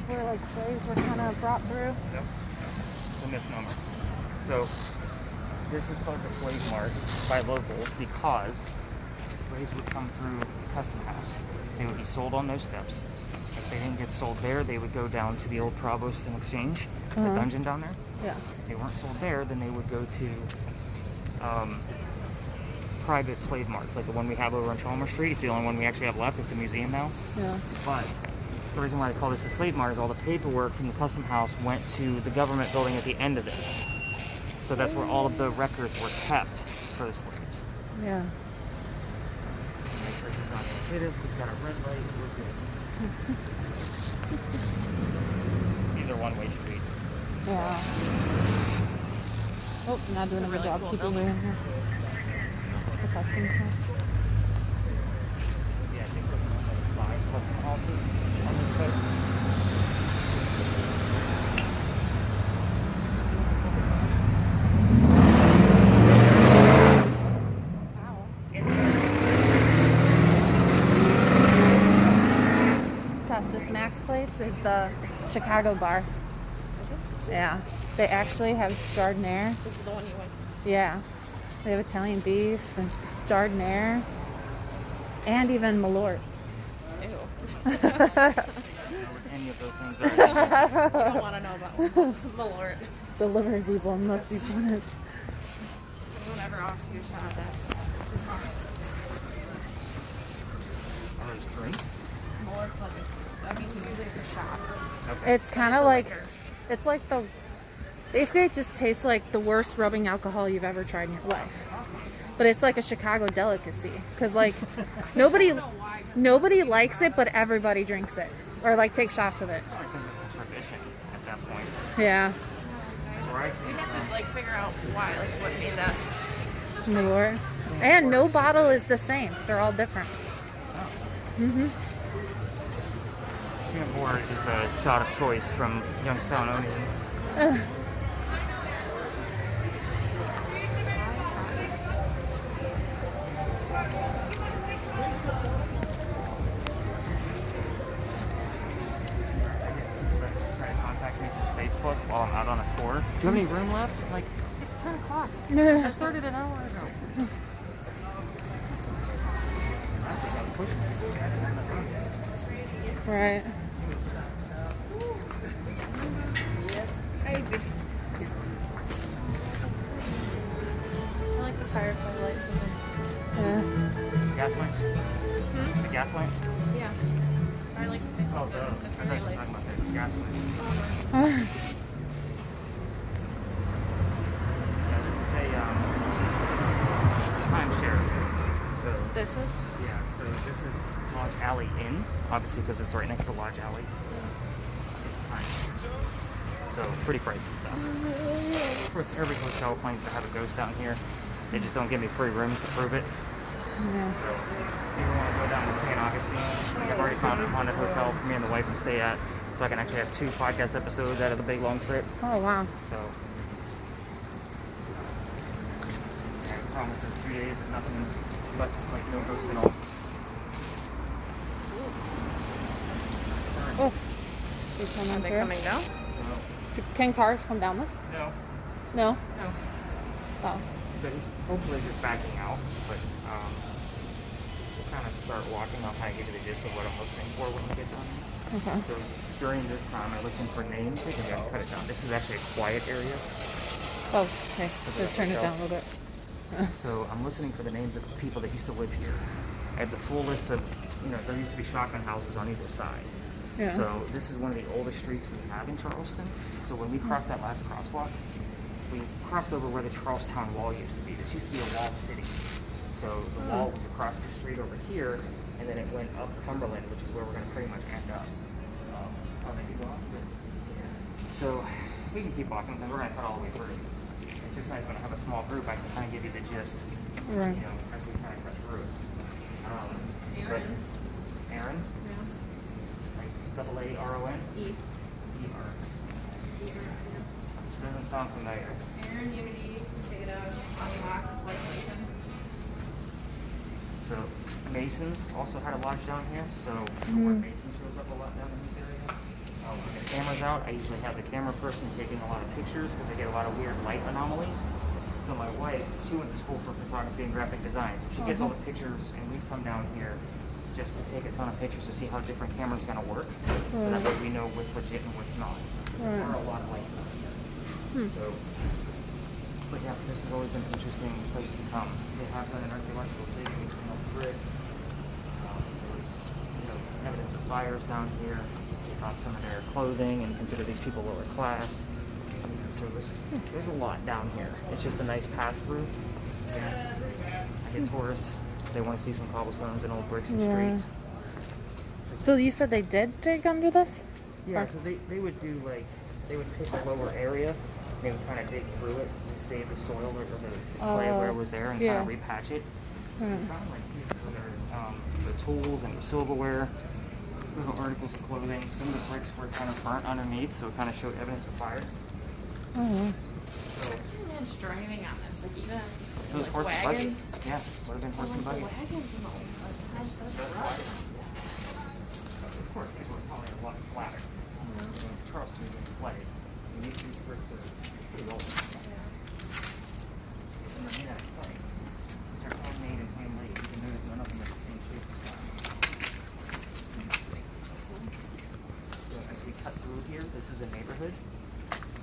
where like slaves were kind of brought through? Nope. It's a misnomer. So, this is called the Slave Mart by locals because slaves would come through the custom house. They would be sold on those steps. If they didn't get sold there, they would go down to the old Provost and Exchange, the dungeon down there. Yeah. If they weren't sold there, then they would go to private slave marts, like the one we have over on Chalmers Street. It's the only one we actually have left. It's a museum now. Yeah. But the reason why they call this the slave mart is all the paperwork from the custom house went to the government building at the end of this. So that's where all of the records were kept for the slaves. Yeah. Make sure he's not gonna hit us. He's got a red light. We're good. These are one-way streets. Yeah. Oh, you're not doing a good really job cool keeping you building. in here. The custom house. Yeah, I think we're going to have 5 custom houses on this site. Tess, this Max place is the Chicago bar. Yeah. They actually have Jardiniere. This is the one you went. Yeah. They have Italian beef and Jardiniere. And even Malort. Ew. I don't know what any of those things are. I don't want to know about Malort. The liver is evil and must be punished. Don't ever offer you a shot. That's Are those drinks? Malort's like I mean, usually it's a shot. Okay. It's kind of like, it's like the, basically it just tastes like the worst rubbing alcohol you've ever tried in your life. But it's like a Chicago delicacy. Because like, nobody likes it, but everybody drinks it. Or like takes shots of it. Because it's a tradition at that point. Yeah. Right? We have to like figure out why, like what made that. Malort. And no bottle is the same. They're all different. Mm-hmm. Singapore is the shot of choice from Youngstown Onions. Try to contact me through Facebook while I'm out on a tour. Do you have any room left? I'm like, it's 10 o'clock. I started an hour ago. Right. I like the firefly lights. Yeah. Gas lamp? The gas lamp? Yeah. I like the Oh, the, I thought you were talking about the gas lamp. Yeah, this is a timeshare. So, This is? yeah, so this is Lodge Alley Inn, obviously because it's right next to Lodge Alley. So pretty pricey stuff. Of course, every hotel claims to have a ghost down here. They just don't give me free rooms to prove it. Yeah. So if you want to go down to St. Augustine, I've already found a haunted hotel for me and the wife to stay at, so I can actually have 2 podcast episodes out of the big long trip. Oh, wow. So I promise in 3 days that nothing but like no ghosts at all. Oh. They Are coming they through? coming down? Can cars come down this? No, No? no. Oh. But hopefully just backing out, but we'll kind of start walking. I'll kind of give you the gist of what I'm listening for when we get done. Okay. So during this time, I listen for names. I think I'm gonna cut it down. This is actually a quiet area. Oh, okay. So turn it down a little bit. So I'm listening for the names of the people that used to live here. I have the full list of, there used to be shotgun houses on either side. Yeah. So this is one of the oldest streets we have in Charleston. So when we crossed that last crosswalk, we crossed over where the Charlestown Wall used to be. This used to be a walled city. So the wall was across the street over here, and then it went up Cumberland, which is where we're going to pretty much end up. I'll make it go off. So we can keep walking, because we're going to cut all the way through. It's just nice when I have a small group, I can kind of give you the gist, Right. as we kind of cut through it. But Aaron? Like A-A-R-O-N? E-R. Which doesn't sound familiar. Aaron, Unity, Data, Unlock, Legislation. So Masons also had a lodge down here, so the word Mason shows up a lot down in this area. When the camera's out, I usually have the camera person taking a lot of pictures because I get a lot of weird light anomalies. So So my wife, she went to school for photography and graphic design, so she gets all the pictures, and we come down here just to take a ton of pictures to see how different cameras are going to work, so that way we know what's legit and what's not. There are a lot of lights down here. So, but yeah, this has always an interesting place to come. They have done an archaeological digging, you know, bricks. There's, you know, evidence of fires down here. They found some of their clothing and consider these people lower class. So there's a lot down here. It's just a nice pass through. Yeah. I get tourists. They want to see some cobblestones and old bricks and streets. So you said they did dig under this? Yeah, so they would do like, they would pick a lower area, they would kind of dig through it and save the soil or the clay where it was there and kind of repatch it. Kind of like pieces of their tools and silverware, little articles of clothing. Some of the bricks were kind of burnt underneath, so it kind of showed evidence of fire. So, Imagine driving on this, like even it was horse and buggy. wagons. Yeah, would have been horse and buggy. Wagons and all that. That's rough. Of course, these were probably a lot flatter. Charleston was flooded. And these bricks are pretty old. Some are made out of clay. These are handmade and hand-laid. You can notice none of them are the same shape or size. So as we cut through here, this is a neighborhood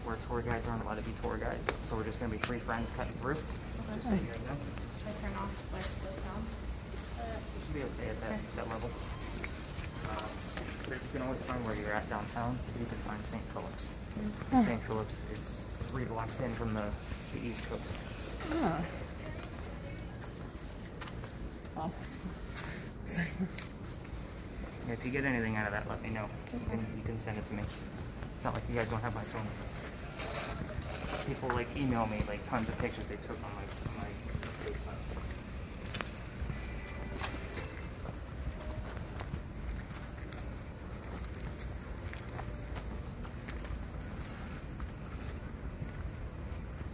where tour guides aren't allowed to be tour guides. So we're just going to be three friends cutting through. Just so you guys know. Should I turn off like the sound? You should be okay at that level. But you can always find where you're at downtown. You can find St. Philip's. St. Philip's is 3 blocks in from the East Coast. If you get anything out of that, let me know. You can send it to me. It's not like you guys don't have my phone. People like email me like tons of pictures they took on my big phones.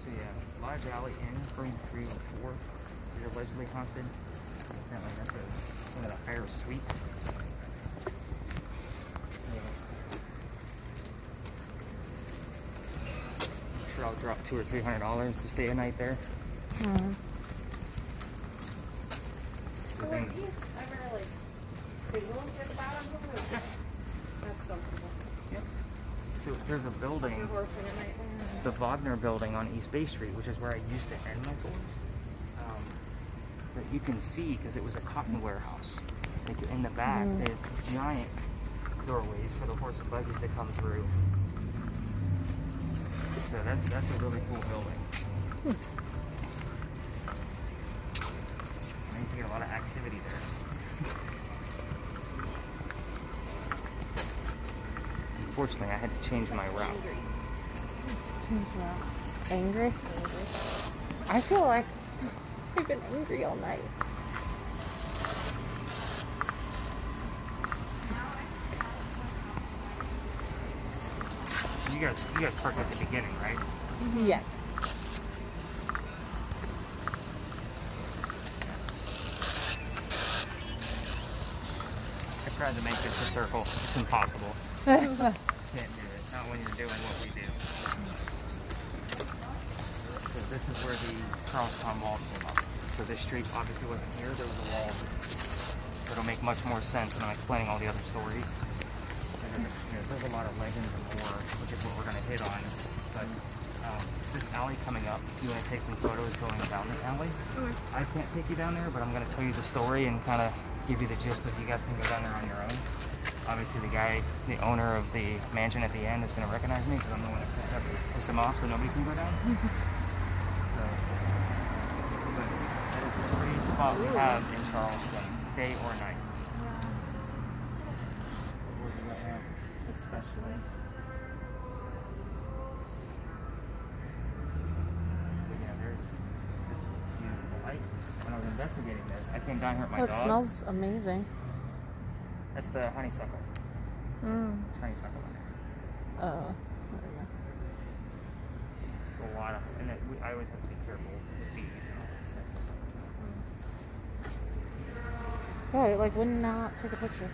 So yeah, Lodge Alley Inn, room 304, is allegedly haunted. Apparently that's one of the higher suites. I'm sure I'll drop $200 or $300 to stay a night there. So are these ever like single at the bottom? Yeah. That's so cool. Yep. So there's a building, Horsing at night. the Wagner building on East Bay Street, which is where I used to end my tours. But you can see, because it was a cotton warehouse, like in the back, there's giant doorways for the horse and buggies that come through. So that's a really cool building. I used to get a lot of activity there. Unfortunately, I had to change my route. Angry? I feel like I've been angry all night. You guys parked at the beginning, right? Yeah. I tried to make this a circle. It's impossible. Can't do it. Not when you're doing what we do. So this is where the Charlestown Wall came up. So this street obviously wasn't here. There was a wall. So it'll make much more sense when I'm explaining all the other stories. And then, there's a lot of legends and lore, which is what we're going to hit on. But this alley coming up, if you want to take some photos going down the alley, I can't take you down there, but I'm going to tell you the story and kind of give you the gist of you guys can go down there on your own. Obviously, the owner of the mansion at the end is going to recognize me because I'm the one that pissed him off, so nobody can go down. So, but that is the pretty spot we have in Charleston, day or night. We're going to have especially. But yeah, there's this beautiful light. When I was investigating this, I came down here with my Oh, it dog. smells amazing. That's the honeysuckle. It's honeysuckle in there. Oh. It's a lot of, and I always have to be careful with bees and all that stuff. Right, like would not take a picture.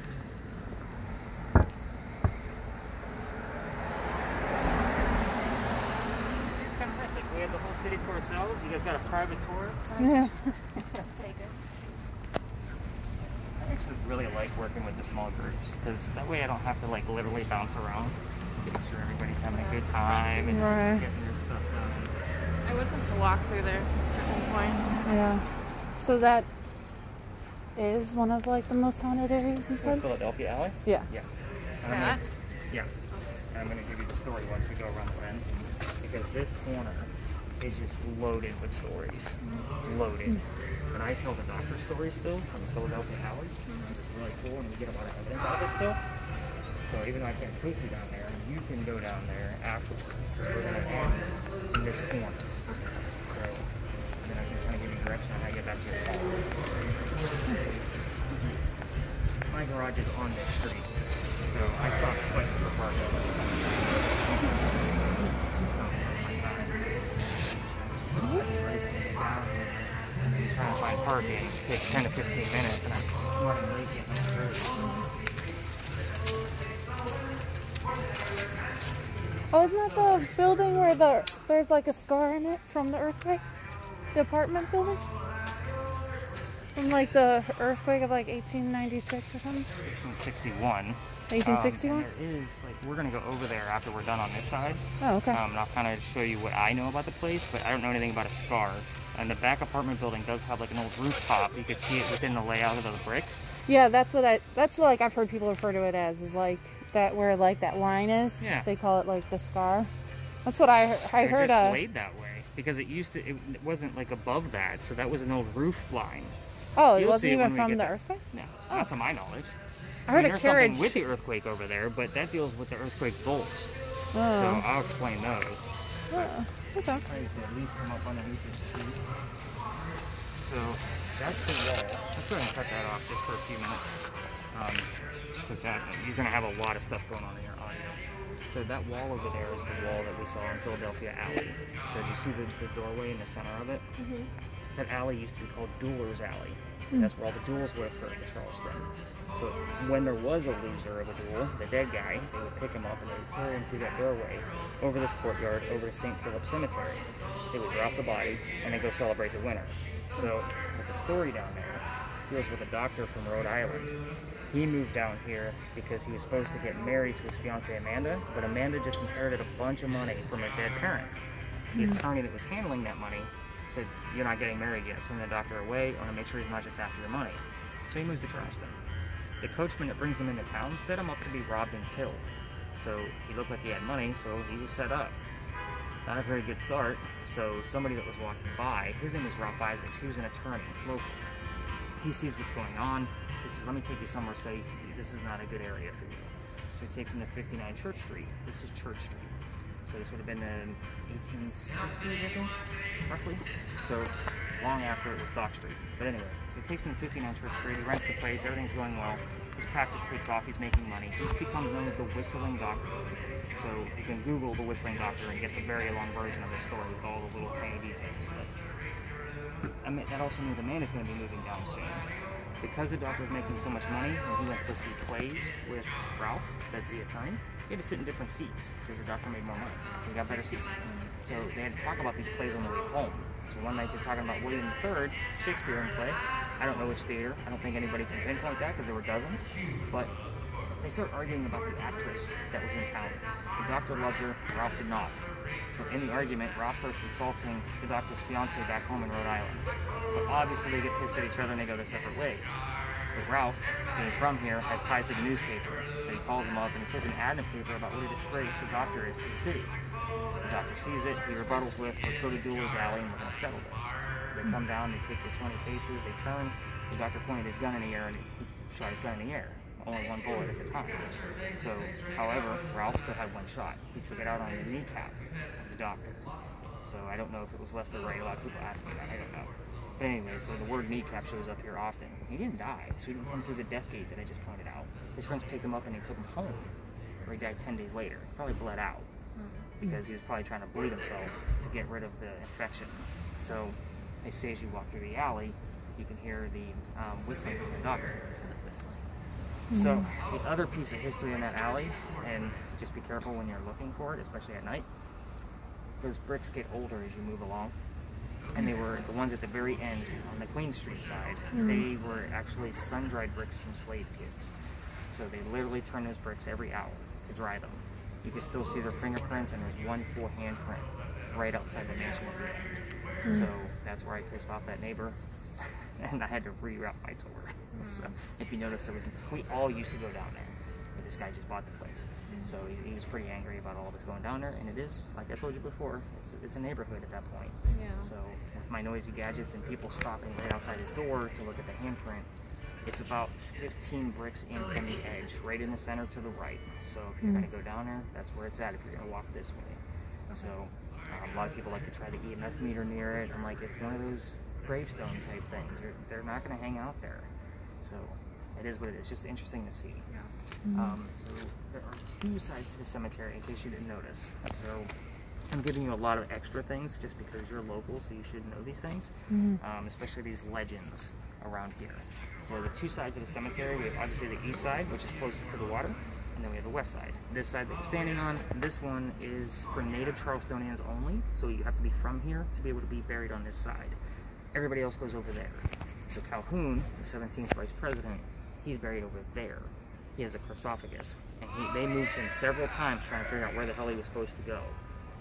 It's kind of nice. Like, we have the whole city to ourselves. You guys got a private tour? Yeah. Take it. I actually really like working with the small groups because that way I don't have to like literally bounce around. Make sure everybody's having a good time and Right. getting their stuff done. I would like to walk through there at one point. Yeah. So that is one of like the most haunted areas you said? Philadelphia Alley? Yeah. Yes. And Yeah? Yeah. And I'm going to give you the story once we go around the bend because this corner is just loaded with stories. Loaded. And I tell the doctor stories still from Philadelphia Alley. It's really cool and we get a lot of evidence out of it still. So even though I can't take you down there, you can go down there afterwards because we're going to end in this corner. So then I can kind of give you direction on how to get back to your car. My garage is on this street, so I stop twice for parking. And then trying to find parking takes 10 to 15 minutes, and I'm running late getting through. Oh, isn't that the building where there's like a scar in it from the earthquake? The apartment building? From like the earthquake of like 1896 or something? 1861. 1861? And there is, like, we're going to go over there after we're done on this side. Oh, okay. And I'll kind of show you what I know about the place, but I don't know anything about a scar. And the back apartment building does have like an old rooftop. You can see it within the layout of the bricks. Yeah, that's like I've heard people refer to it as, is like that where like that line is. Yeah. They call it like the scar. That's what I They're heard. just laid that way because it wasn't like above that, so that was an old roof line. Oh, it You'll see wasn't it even when we from get the there. earthquake? No, Oh. not to my knowledge. I heard a there's carriage. something with the earthquake over there, but that deals with the earthquake bolts. So Oh. I'll explain those. Oh, okay. I can at least come up underneath this tree. So that's the wall. Let's go ahead and cut that off just for a few minutes. Because you're going to have a lot of stuff going on in your audio. So that wall over there is the wall that we saw in Philadelphia Alley. So do you see the doorway in the center of it? Mm-hmm. That alley used to be called Dueller's Alley. That's where all the duels would occur in Charleston. So when there was a loser of a duel, the dead guy, they would pick him up and they would carry him through that doorway over this courtyard, over to St. Philip Cemetery. They would drop the body and then go celebrate the winner. So with the story down there deals with a doctor from Rhode Island. He moved down here because he was supposed to get married to his fiancée Amanda, but Amanda just inherited a bunch of money from her dead parents. The attorney that was handling that money said, "You're not getting married yet, send the doctor away. I want to make sure he's not just after your money." So he moves to Charleston. The coachman that brings him into town set him up to be robbed and killed. So he looked like he had money, so he was set up. Not a very good start. So somebody that was walking by, his name is Ralph Isaacs, he was an attorney, local. He sees what's going on. He says, "Let me take you somewhere safe. This is not a good area for you." So he takes him to 59 Church Street. This is Church Street. So this would have been the 1860s, I think, roughly. So long after it was Dock Street. But anyway, so he takes him to 59 Church Street. He rents the place. Everything's going well. His practice takes off. He's making money. He becomes known as the Whistling Doctor. So you can Google the Whistling Doctor and get the very long version of the story with all the little tiny details. But that also means Amanda's going to be moving down soon. Because the doctor was making so much money, when he went to go see plays with Ralph, the attorney, he had to sit in different seats because the doctor made more money, so he got better seats. So they had to talk about these plays on the way home. So one night they're talking about William III, Shakespearean play. I don't know which theater. I don't think anybody can pinpoint that because there were dozens. But they start arguing about the actress that was in town. The doctor loves her, Ralph did not. So in the argument, Ralph starts insulting the doctor's fiancée back home in Rhode Island. So obviously they get pissed at each other and they go their separate ways. But Ralph, being from here, has ties to the newspaper. So he calls him up and he puts an ad in the paper about what a disgrace the doctor is to the city. The doctor sees it, he rebuttals with, "Let's go to Dueller's Alley and we're going to settle this." So they come down, they take the 20 paces, they turn, the doctor pointed his gun in the air and he shot his gun in the air. Only one bullet at a time. So, however, Ralph still had one shot. He took it out on the kneecap of the doctor. So I don't know if it was left or right. A lot of people ask me that. I don't know. But anyway, so the word kneecap shows up here often. He didn't die, so he didn't come through the death gate that I just pointed out. His friends picked him up and they took him home, where he died 10 days later. Probably bled out because he was probably trying to bleed himself to get rid of the infection. So they say as you walk through the alley, you can hear the whistling from the doctor. So the other piece of history in that alley, and just be careful when you're looking for it, especially at night, those bricks get older as you move along. And they were the ones at the very end on the Queen Street side. They were actually sun-dried bricks from slave kids. So they literally turn those bricks every hour to dry them. You can still see their fingerprints, and there's one full handprint right outside the mansion at the end. So that's where I pissed off that neighbor, and I had to reroute my tour. So if you notice, we all used to go down there, but this guy just bought the place. So he was pretty angry about all of us going down there, and it is, like I told you before, it's a neighborhood at that point. Yeah. So with my noisy gadgets and people stopping right outside his door to look at the handprint, it's about 15 bricks in from the edge, right in the center to the right. So if you're going to go down there, that's where it's at if you're going to walk this way. So a lot of people like to try the EMF meter near it. I'm like, it's one of those gravestone type things. They're not going to hang out there. So it is what it is. It's just interesting to see. So there are two sides to the cemetery, in case you didn't notice. So I'm giving you a lot of extra things just because you're local, so you should know these things, especially these legends around here. So the two sides of the cemetery, we have obviously the east side, which is closest to the water, and then we have the west side. This side that you're standing on, this one is for native Charlestonians only, so you have to be from here to be able to be buried on this side. Everybody else goes over there. So Calhoun, the 17th vice president, he's buried over there. He has a sarcophagus, and they moved him several times trying to figure out where the hell he was supposed to go.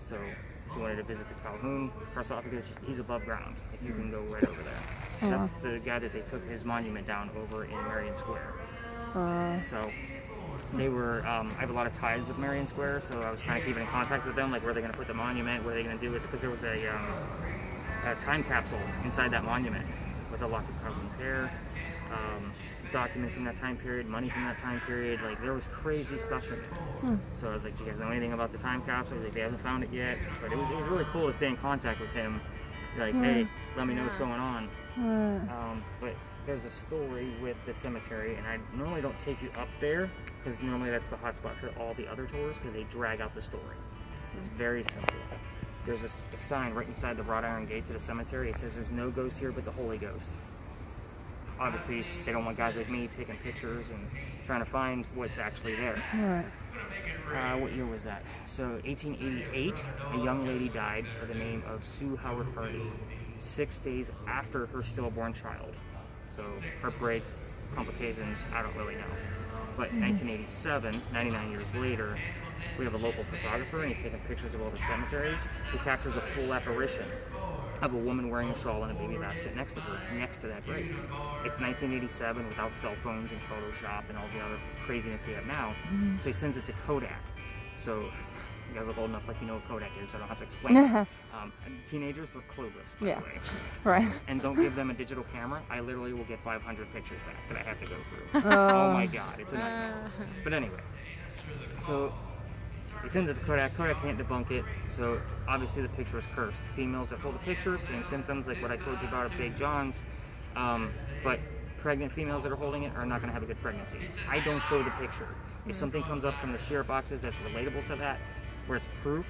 So if you wanted to visit the Calhoun sarcophagus, he's above ground. If you can go right over there. That's the guy that they took his monument down over in Marion Square. So they were, I have a lot of ties with Marion Square, so I was kind of keeping in contact with them, like where they're going to put the monument, where they're going to do it, because there was a time capsule inside that monument with a lock of Calhoun's hair. Documents from that time period, money from that time period, like there was crazy stuff in it. So I was like, do you guys know anything about the time capsule? Like, they haven't found it yet, but it was really cool to stay in contact with him. Like, hey, let me know what's going on. But there's a story with the cemetery, and I normally don't take you up there because normally that's the hot spot for all the other tours because they drag out the story. It's very simple. There's a sign right inside the wrought iron gate to the cemetery. It says there's no ghost here but the Holy Ghost. Obviously, they don't want guys like me taking pictures and trying to find what's actually there. What year was that? So, 1888, a young lady died by the name of Sue Howard Hardy, 6 days after her stillborn child. So, heartbreak, complications, I don't really know. But 1987, 99 years later, we have a local photographer, and he's taking pictures of all the cemeteries. He captures a full apparition of a woman wearing a shawl and a baby basket next to her, next to that grave. It's 1987 without cell phones and Photoshop and all the other craziness we have now. So he sends it to Kodak. So you guys are old enough, like you know what Kodak is, so I don't have to explain it. Teenagers, they're clueless, by the way. Right. And don't give them a digital camera. I literally will get 500 pictures back that I have to go through. Oh my God, it's a nightmare. But anyway, so he sends it to Kodak. Kodak can't debunk it, so obviously the picture is cursed. Females that hold the picture, same symptoms like what I told you about at Big John's, but pregnant females that are holding it are not going to have a good pregnancy. I don't show the picture. If something comes up from the spirit boxes that's relatable to that, where it's proof,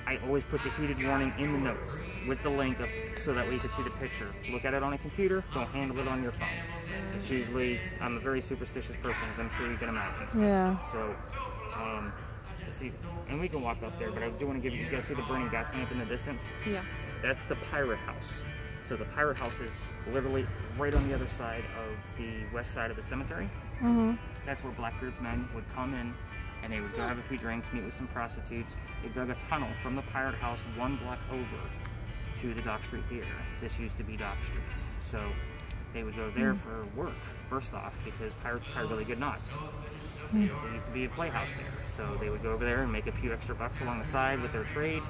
I always put the heated warning in the notes with the link up so that way you can see the picture. Look at it on a computer, don't handle it on your phone. It's usually, I'm a very superstitious person, as I'm sure you can imagine. So, let's see, and we can walk up there, but I do want to give you guys see the burning gas lamp in the distance? Yeah. That's the pirate house. So the pirate house is literally right on the other side of the west side of the cemetery. That's where Blackbeard's men would come in, and they would go have a few drinks, meet with some prostitutes. They dug a tunnel from the pirate house 1 block over to the Dock Street Theater. This used to be Dock Street. So they would go there for work, first off, because pirates tie really good knots. There used to be a playhouse there, so they would go over there and make a few extra bucks along the side with their trade,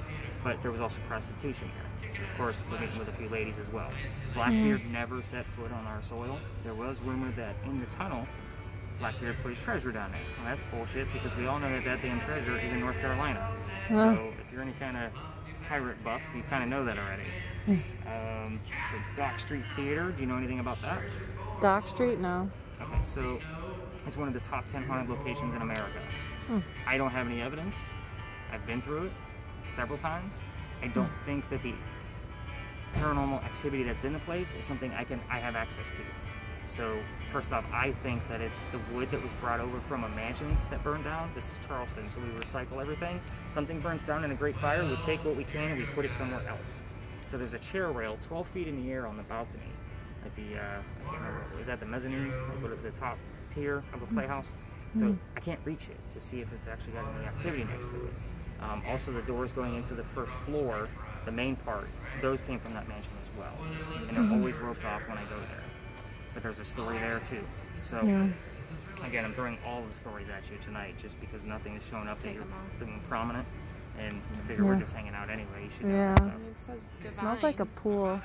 but there was also prostitution here. So of course, we're meeting with a few ladies as well. Blackbeard never set foot on our soil. There was rumor that in the tunnel, Blackbeard put his treasure down there. Well, that's bullshit, because we all know that that damn treasure is in North Carolina. So if you're any kind of pirate buff, you kind of know that already. So Dock Street Theater, do you know anything about that? Dock Street? No. Okay, so it's one of the top 10 haunted locations in America. I don't have any evidence. I've been through it several times. I don't think that the paranormal activity that's in the place is something I have access to. So first off, I think that it's the wood that was brought over from a mansion that burned down. This is Charleston, so we recycle everything. Something burns down in a great fire, we take what we can and we put it somewhere else. So there's a chair rail 12 feet in the air on the balcony. At the, I can't remember, is that the mezzanine? Like the top tier of a playhouse? So I can't reach it to see if it's actually got any activity next to it. Also, the doors going into the first floor, the main part, those came from that mansion as well. And they're always roped off when I go there. But there's a story there too. So, again, I'm throwing all of the stories at you tonight just because nothing is showing up that you're being prominent. And you figure we're just hanging out anyway. You should know this stuff. It says divine. Smells like a pool. Oh,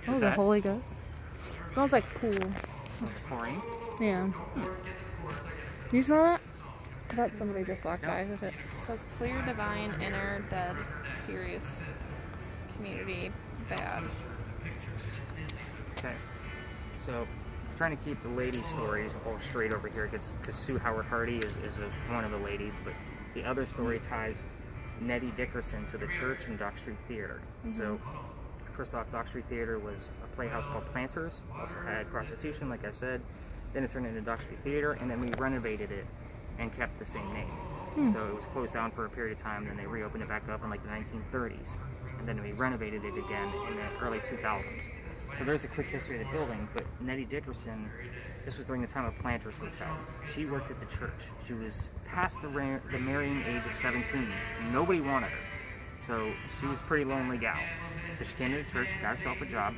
What's the that? Holy Ghost. Smells like pool. Like chlorine. Yeah. You smell that? I thought somebody just walked by with it. It says clear, divine, inner, dead, serious, community, bad. Okay. So, trying to keep the ladies' stories all straight over here because Sue Howard Hardy is one of the ladies, but the other story ties Nettie Dickerson to the church and Dock Street Theater. So, first off, Dock Street Theater was a playhouse called Planters. Also had prostitution, like I said. Then it turned into Dock Street Theater, and then we renovated it and kept the same name. So it was closed down for a period of time, then they reopened it back up in like the 1930s. And then we renovated it again in the early 2000s. So there's a quick history of the building, but Nettie Dickerson, this was during the time of Planters Hotel. She worked at the church. She was past the marrying age of 17. Nobody wanted her. So she was a pretty lonely gal. So she came to the church, she got herself a job.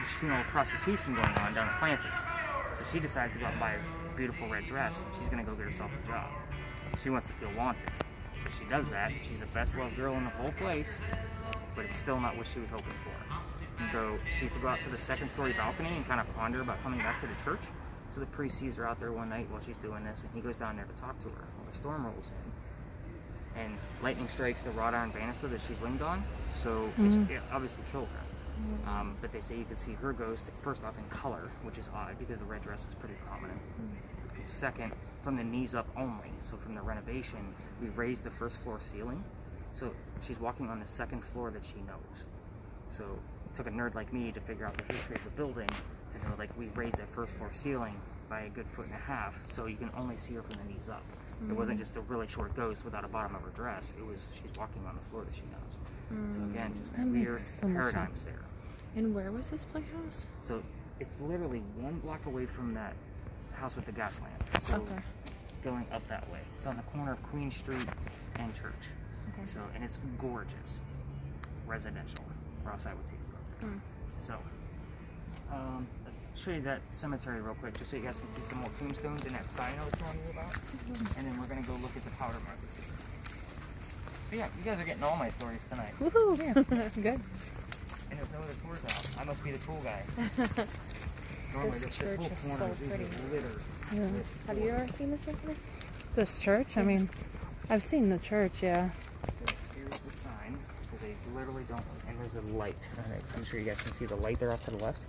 She's seen all the prostitution going on down at Planters. So she decides to go out and buy a beautiful red dress. She's going to go get herself a job. She wants to feel wanted. So she does that. She's the best loved girl in the whole place, but it's still not what she was hoping for. So she used to go out to the second story balcony and kind of ponder about coming back to the church. So the priest sees her out there one night while she's doing this, and he goes down there to talk to her. Well, the storm rolls in, and lightning strikes the wrought iron banister that she's leaned on, so it obviously killed her. But they say you could see her ghost, first off, in color, which is odd because the red dress is pretty prominent. And second, from the knees up only. So from the renovation, we raised the first floor ceiling. So she's walking on the second floor that she knows. So it took a nerd like me to figure out the history of the building to know, like, we raised that first floor ceiling by a good 1.5 feet, so you can only see her from the knees up. It wasn't just a really short ghost without a bottom of her dress. It was, she's walking on the floor that she knows. So again, just That weird makes so much paradigms sense. there. And where was this playhouse? So it's literally 1 block away from that house with the gas lamp. So going up that way. It's on the corner of Queen Street and Church. So, and it's gorgeous. Residential, or else I would take you up there. So, I'll show you that cemetery real quick, just so you guys can see some more tombstones and that sign I was telling you about. And then we're going to go look at the powder market. So yeah, you guys are getting all my stories tonight. Woohoo! Yeah. Good. And there's no other tours out. I must be the tool guy. Normally This this whole church is corner so is usually pretty. littered. Yeah. with Have you tours. ever seen this yesterday? This church? I mean, I've seen the church, yeah. So here's the sign. So they literally don't, and there's a light. I'm sure you guys can see the light there off to the left.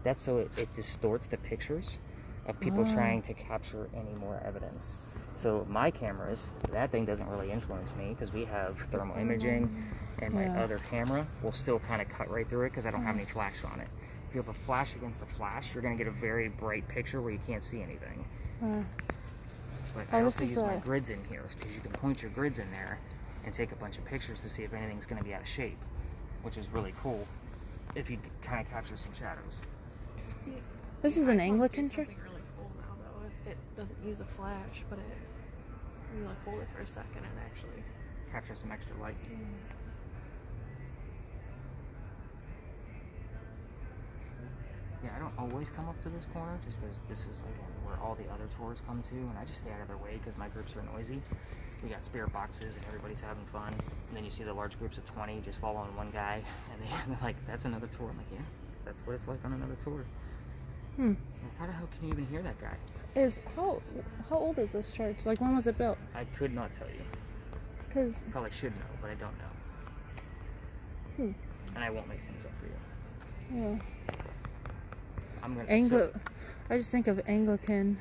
That's so it distorts the pictures of people trying to capture any more evidence. So my cameras, that thing doesn't really influence me because we have thermal imaging, and my other camera will still kind of cut right through it because I don't have any flash on it. If you have a flash against a flash, you're going to get a very bright picture where you can't see anything. But I also use my grids in here because you can point your grids in there and take a bunch of pictures to see if anything's going to be out of shape, which is really cool if you kind of capture some shadows. See, This is an Anglican church? Something really cool now, though. It doesn't use a flash, but you like hold it for a second and actually Capture some extra light. Yeah, I don't always come up to this corner just because this is like where all the other tours come to, and I just stay out of their way because my groups are noisy. We got spare boxes and everybody's having fun, and then you see the large groups of 20 just following one guy, and they're like, that's another tour. I'm like, yeah, that's what it's like on another tour. Like, how the hell can you even hear that guy? How old is this church? Like, when was it built? I could not tell you. Because Probably should know, but I don't know. And I won't make things up for you. yeah, I'm gonna I just think of Anglican,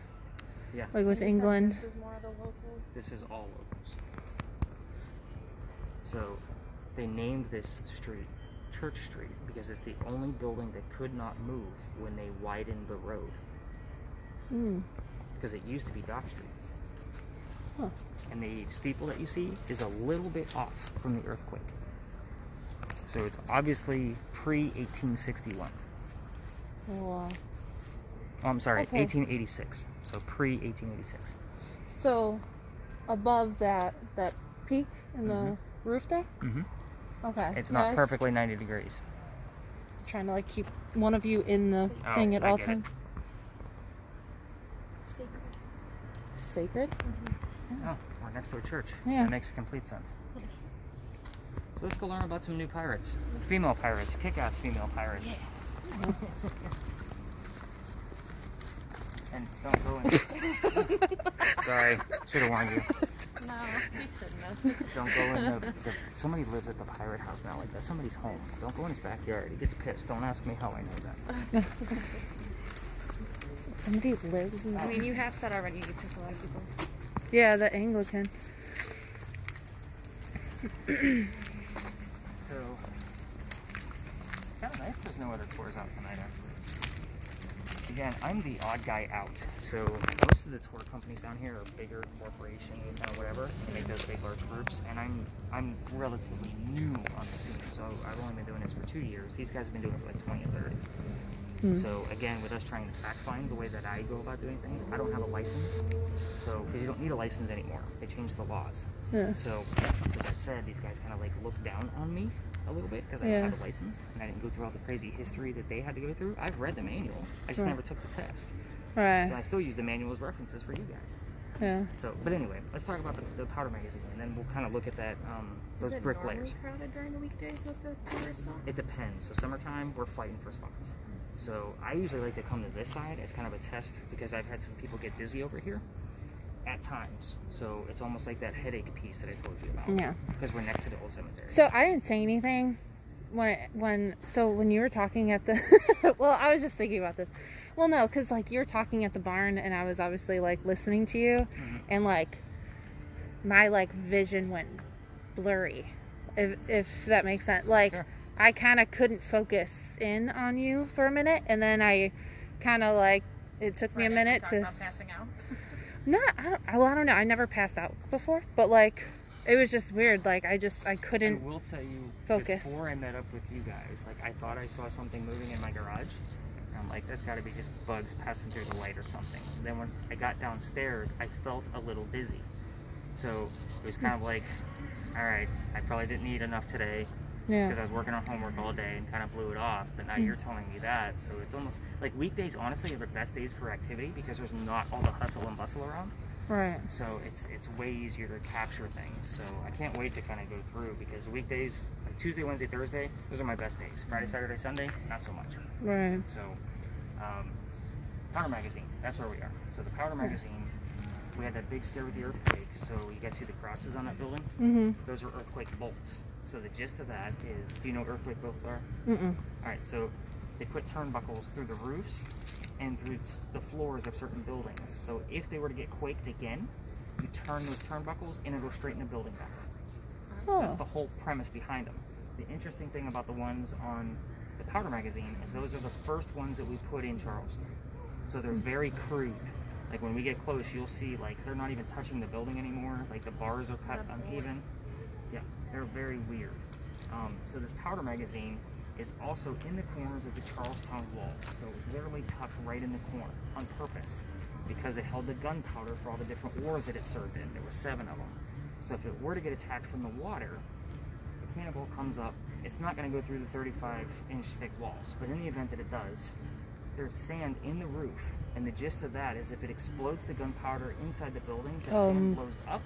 yeah. like with England. This is more of the local. This is all locals. So they named this street Church Street because it's the only building that could not move when they widened the road. because it used to be Dock Street. Huh. And the steeple that you see is a little bit off from the earthquake. So it's obviously pre-1861. Wow. Oh, I'm sorry, Okay. 1886. So pre-1886. So, above that peak in the roof there? Mm-hmm. Okay. It's not Yes. perfectly 90 degrees. Trying to like keep one of you in the Oh, thing at I all get it. times. Sacred. Sacred? Oh, we're next to a church. Yeah. That makes complete sense. So let's go learn about some new pirates. Female pirates. Kick-ass female pirates. And don't go in... Sorry, should have warned you. No, you shouldn't have. Don't go in the... Somebody lives at the pirate house now like that. Somebody's home. Don't go in his backyard. He gets pissed. Don't ask me how I know that. Somebody lives in I the... mean, you have said already you piss a lot of people. Yeah, the Anglican. So... Kind of nice there's no other tours out tonight, actually. Again, I'm the odd guy out. So most of the tour companies down here are bigger corporations, kind of whatever. They make those big, large groups, and I'm relatively new on the scene. So I've only been doing this for 2 years. These guys have been doing it for like 20 or 30. So again, with us trying to fact find the way that I go about doing things, I don't have a license. So because you don't need a license anymore, they changed the laws. Yeah. So with that said, these guys kind of like look down on me a little bit because I don't have a license and I didn't go through all the crazy history that they had to go through. I've read the manual. I just never took the test. Right. So I still use the manual as references for you guys. Yeah. So, but anyway, let's talk about the powder magazine, and then we'll kind of look at that those brick layers. Is it normally crowded during the weekdays with the tourist stuff? It depends. So summertime, we're fighting for spots. So I usually like to come to this side as kind of a test because I've had some people get dizzy over here at times. So it's almost like that headache piece that I told you about. Yeah. Because we're next to the old cemetery. So I didn't say anything when you were talking at the well, I was just thinking about this. Well, no, because like you were talking at the barn and I was obviously like listening to you, and like my like vision went blurry, if that makes sense. Like Sure. I kind of couldn't focus in on you for a minute, and then I kind of like it took me a minute to. About passing out. No, I don't know. I never passed out before, but like it was just weird. Like I couldn't. I will tell you, focus. before I met up with you guys, like I thought I saw something moving in my garage. And I'm like, that's got to be just bugs passing through the light or something. And then when I got downstairs, I felt a little dizzy. So it was kind of like, all right, I probably didn't eat enough today because I was working on homework all day and kind of blew it off. But now you're telling me that, so it's almost like weekdays. Honestly, are the best days for activity because there's not all the hustle and bustle around. Right. So it's way easier to capture things. So I can't wait to kind of go through because weekdays, like Tuesday, Wednesday, Thursday, those are my best days. Friday, Saturday, Sunday, not so much. Right. So, Powder Magazine, that's where we are. So the Powder Magazine, we had that big scare with the earthquake. So you guys see the crosses on that building? Mm-hmm. Those are earthquake bolts. So the gist of that is, do you know what earthquake bolts are? Mm-mm. All right, so they put turnbuckles through the roofs and through the floors of certain buildings. So if they were to get quaked again, you turn those turnbuckles and it'll straighten the building back up. So that's the whole premise behind them. The interesting thing about the ones on the Powder Magazine is those are the first ones that we put in Charleston. So they're very crude. Like when we get close, you'll see like they're not even touching the building anymore. Like the bars are cut uneven. Yeah, they're very weird. So this Powder Magazine is also in the corners of the Charlestown wall. So it was literally tucked right in the corner on purpose because it held the gunpowder for all the different wars that it served in. There were 7 of them. So if it were to get attacked from the water, the cannonball comes up. It's not going to go through the 35-inch thick walls, but in the event that it does, there's sand in the roof. And the gist of that is if it explodes the gunpowder inside the building, the sand blows up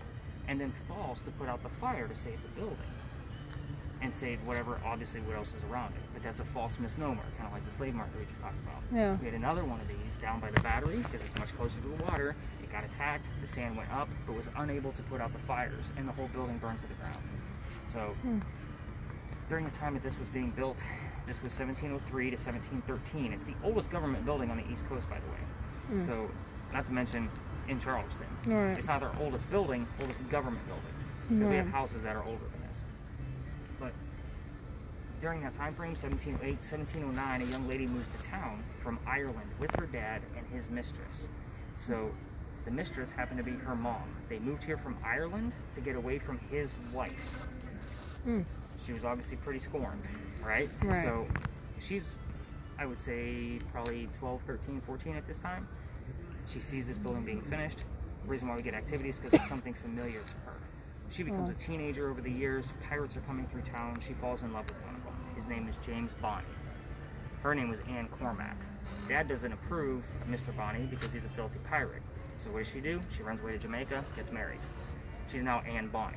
and then falls to put out the fire to save the building. And save whatever, obviously, what else is around it. But that's a false misnomer, kind of like the slave market we just talked about. Yeah. We had another one of these down by the battery because it's much closer to the water. It got attacked, the sand went up, but was unable to put out the fires, and the whole building burned to the ground. So, during the time that this was being built, this was 1703 to 1713. It's the oldest government building on the East Coast, by the way. So, not to mention in Charleston. Right. It's not our oldest building, oldest government building. Because we have houses that are older than this. But during that time frame, 1708, 1709, a young lady moved to town from Ireland with her dad and his mistress. So the mistress happened to be her mom. They moved here from Ireland to get away from his wife. She was obviously pretty scorned, right? Right. So she's, I would say, probably 12, 13, 14 at this time. She sees this building being finished. The reason why we get activities is because it's something familiar to her. She becomes a teenager over the years. Pirates are coming through town. She falls in love with one of them. His name is James Bonny. Her name was Anne Cormack. Dad doesn't approve of Mr. Bonny because he's a filthy pirate. So what does she do? She runs away to Jamaica, gets married. She's now Anne Bonny.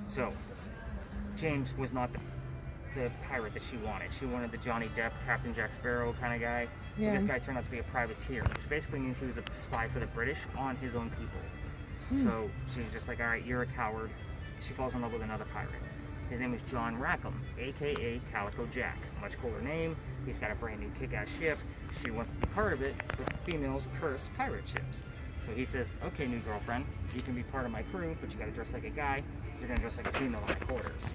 So James was not the pirate that she wanted. She wanted the Johnny Depp, Captain Jack Sparrow kind of guy. Yeah. This guy turned out to be a privateer, which basically means he was a spy for the British on his own people. So she's just like, all right, you're a coward. She falls in love with another pirate. His name is John Rackham, a.k.a. Calico Jack. Much cooler name. He's got a brand new kick-ass ship. She wants to be part of it, but females curse pirate ships. So he says, okay, new girlfriend, you can be part of my crew, but you gotta dress like a guy. You're gonna dress like a female in my quarters.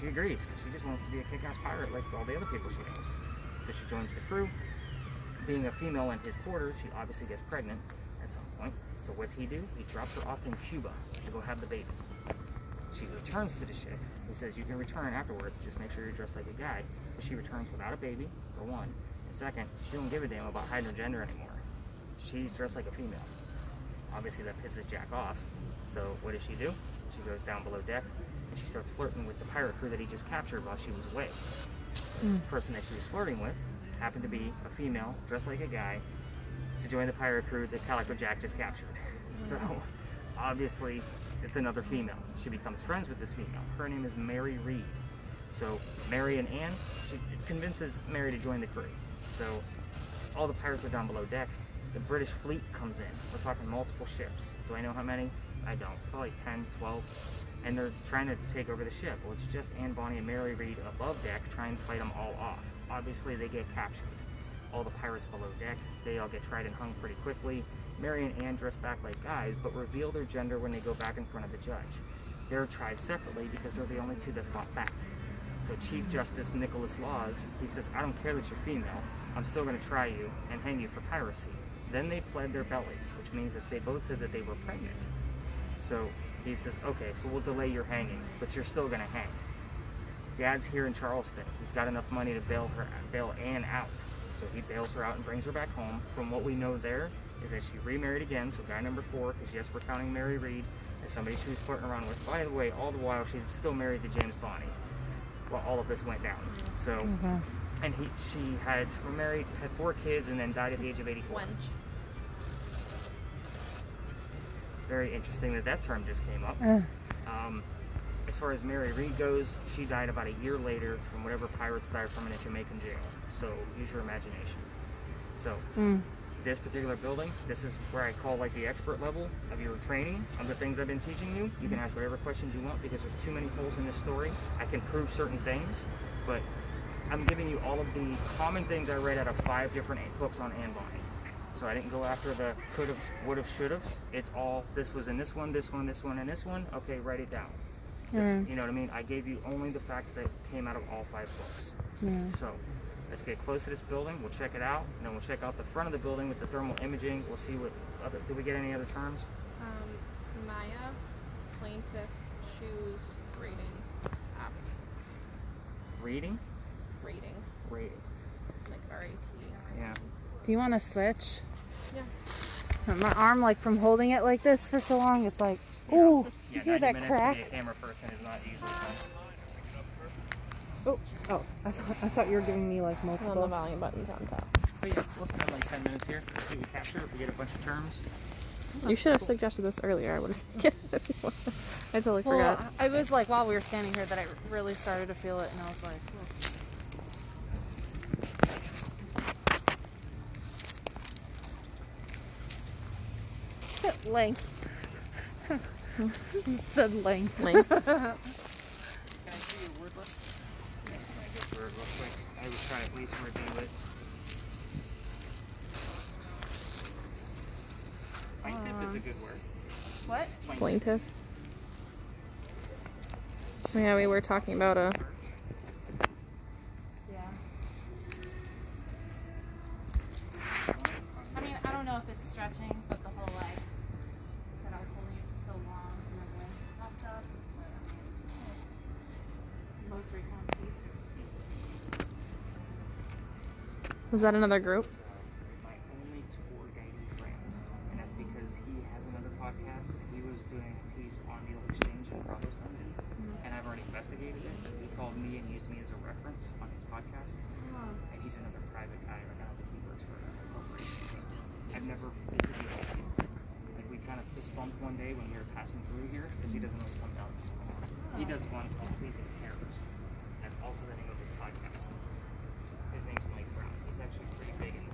She agrees, because she just wants to be a kick-ass pirate like all the other people she knows. So she joins the crew. Being a female in his quarters, she obviously gets pregnant at some point. So what's he do? He drops her off in Cuba to go have the baby. She returns to the ship. He says, you can return afterwards, just make sure you're dressed like a guy. But she returns without a baby, for one. And second, she don't give a damn about hiding her gender anymore. She's dressed like a female. Obviously that pisses Jack off. So what does she do? She goes down below deck and she starts flirting with the pirate crew that he just captured while she was away. The person that she was flirting with happened to be a female, dressed like a guy, to join the pirate crew that Calico Jack just captured. So obviously it's another female. She becomes friends with this female. Her name is Mary Reed. So Mary and Anne, she convinces Mary to join the crew. So all the pirates are down below deck. The British fleet comes in. We're talking multiple ships. Do I know how many? I don't. Probably 10, 12. And they're trying to take over the ship. Well, it's just Anne Bonny and Mary Reed above deck trying to fight them all off. Obviously, they get captured. All the pirates below deck, they all get tried and hung pretty quickly. Mary and Anne dress back like guys, but reveal their gender when they go back in front of the judge. They're tried separately because they're the only two that fought back. So Chief Justice Nicholas Laws, he says, I don't care that you're female. I'm still going to try you and hang you for piracy. Then they pled their bellies, which means that they both said that they were pregnant. So he says, okay, so we'll delay your hanging, but you're still going to hang. Dad's here in Charleston. He's got enough money to bail Anne out. So he bails her out and brings her back home. From what we know there is that she remarried again, so guy number 4, because yes, we're counting Mary Reed as somebody she was flirting around with. By the way, all the while, she's still married to James Bonny while all of this went down. So, and she had married, had 4 kids, and then died at the age of 84. Very interesting that term just came up. As far as Mary Reed goes, she died about a year later from whatever pirates died from in a Jamaican jail. So use your imagination. So this particular building, this is where I call like the expert level of your training of the things I've been teaching you. You can ask whatever questions you want because there's too many holes in this story. I can prove certain things, but I'm giving you all of the common things I read out of 5 different books on Anne Bonny. So I didn't go after the could've, would've, should've. It's all, this was in this one, this one, this one, and this one. Okay, write it down. You know what I mean? I gave you only the facts that came out of all 5 books. So let's get close to this building. We'll check it out, and then we'll check out the front of the building with the thermal imaging. We'll see what other. Did we get any other terms? Maya, plaintiff, shoes, rating, apt. Reading. Rating. Like R-A-T. Yeah. Do you want to switch? Yeah. My arm, like from holding it like this for so long, it's like, ooh, Yeah, you hear 90 that minutes crack? to be a camera person is not usually fun. Oh, I thought you were giving me like And then the multiple. volume button's on top. But yeah, we'll spend like 10 minutes here. See what we capture. If we get a bunch of terms. You should have suggested this earlier. I would have taken it before. I totally Well, forgot. I was like, while we were standing here, that I really started to feel it, and I was like, oh. Length. Said length. Can I see your word list? I just want to go through it real quick. I was trying to at least review it. Plaintiff is a good word. What? Plaintiff. Yeah, we were talking about a. Yeah. I mean, I don't know if it's stretching, but the whole most recent piece. Was that another group? My only tour guiding friend, and that's because he has another podcast. He was doing a piece on the old exchange in Provincetown, and I've already investigated it. So he called me and used me as a reference on his podcast. And he's another private guy. Like, I don't think he works for a corporation. I've never visited him. Like, we kind of fist bumped one day when we were passing through here because he doesn't always come down this way. He does one called Pleasing Terrors. That's also the name of his podcast. His name's Mike Brown. He's actually pretty big into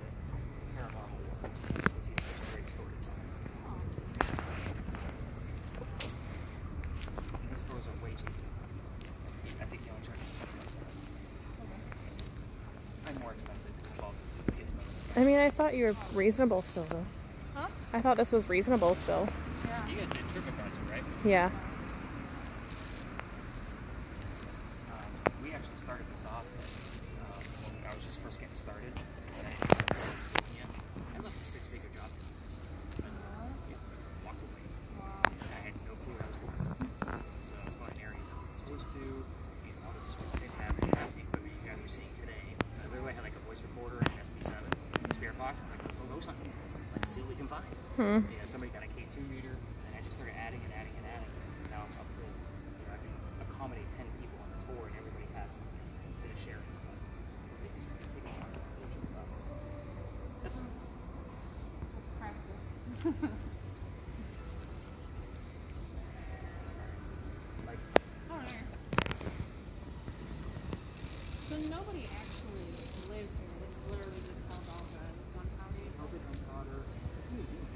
paranormal work because he's such a great storyteller. And his stories are way cheap. I think he only charges $20 a month. I'm more expensive because of all the gizmos. I mean, I thought you were reasonable still, though. Huh? I thought this was reasonable still. Yeah. You guys did TripAdvisor, right? Yeah. We actually started this off when I was just first getting started. And I left a six-figure job to do this. Yeah, walked away. I had no clue what I was doing. So I was going in areas I wasn't supposed to. All this stuff didn't have any half the equipment you guys are seeing today. So I literally had like a voice recorder and an SP7 and a spare box. I'm like, let's go ghost hunting. Let's see what we can find. Yeah, somebody got a K2 meter, and I just started adding and adding and adding. Now I'm up to, I can accommodate 10 people on the tour, and everybody has something instead of sharing stuff. It used to be taking time to go to the levels. That's Practice. sorry. Like, Alright. So nobody actually lived here. This literally just held all the gunpowder. Help it gunpowder. It's a museum.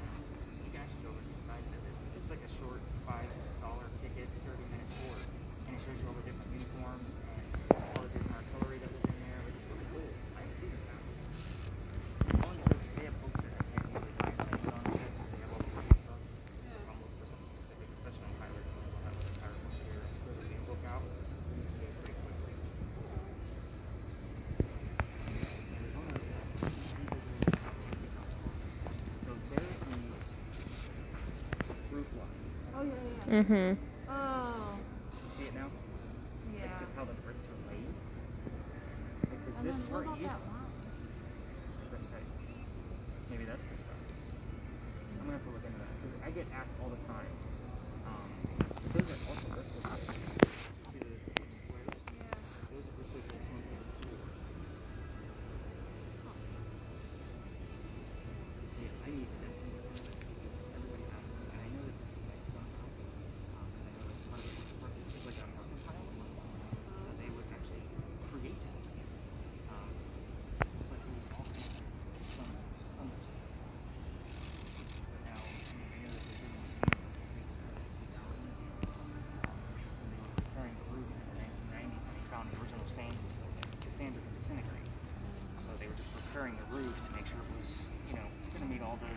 You can actually go inside and visit. It's like a short $5 ticket, 30-minute tour, and it shows you all the different uniforms and all the different artillery that was in there. It's really cool. I haven't seen it now. Ones that they have posters, I can't usually find things on it. They have all the different stuff. So if I'm looking for something specific, especially on pilots, when they'll have other pilot books here and pull the game book out, you can get it pretty quickly. And there's one other thing. So there's the roof line. Oh, yeah. Mm-hmm. Oh. See it now? Yeah. Like just how the bricks are laid. Like, 'cause And this then what part about used that line? maybe that's the stuff. I'm gonna have to look into that because I get asked all the time. Those are also rituals. See the squares? Yeah. Those are rituals that come to the floor. Yeah, I need that. Everybody has this, and I know that this is like somehow. And I know that part of this is like a mercantile one. So they would actually create it. But it was all kind of some but now, I know that they're doing this when they were repairing the roof in the 1990s, and they found the original sand was still there. The sand doesn't disintegrate. So they were just repairing the roof to make sure it was, going to meet all the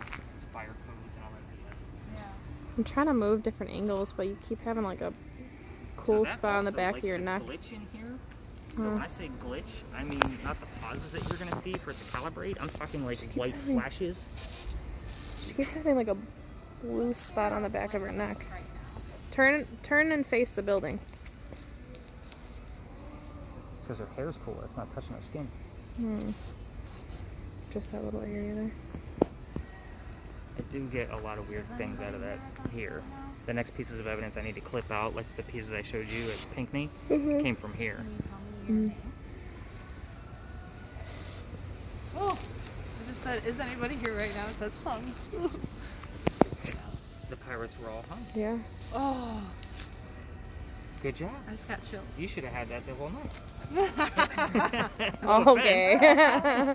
fire codes and all that BS. Yeah. I'm trying to move different angles, but you keep having like a cool So that spot on the also back of likes your to neck. glitch in here. So when I say glitch, I mean not the pauses that you're going to see for it to calibrate. I'm talking like keeps white having- flashes. She keeps having like a blue spot on the back of her neck. Right now. Turn and face the building. Because her hair's cool. It's not touching her skin. Just that little area there. I do get a lot of weird things out of that here. The next pieces of evidence I need to clip out, like the pieces I showed you at Pinckney, came from here. Can you tell me your name? Oh! I just said, is anybody here right now? It says hung. The pirates were all hung. Yeah. Oh! Good job. I just got chills. You should have had that the whole night. Oh, okay.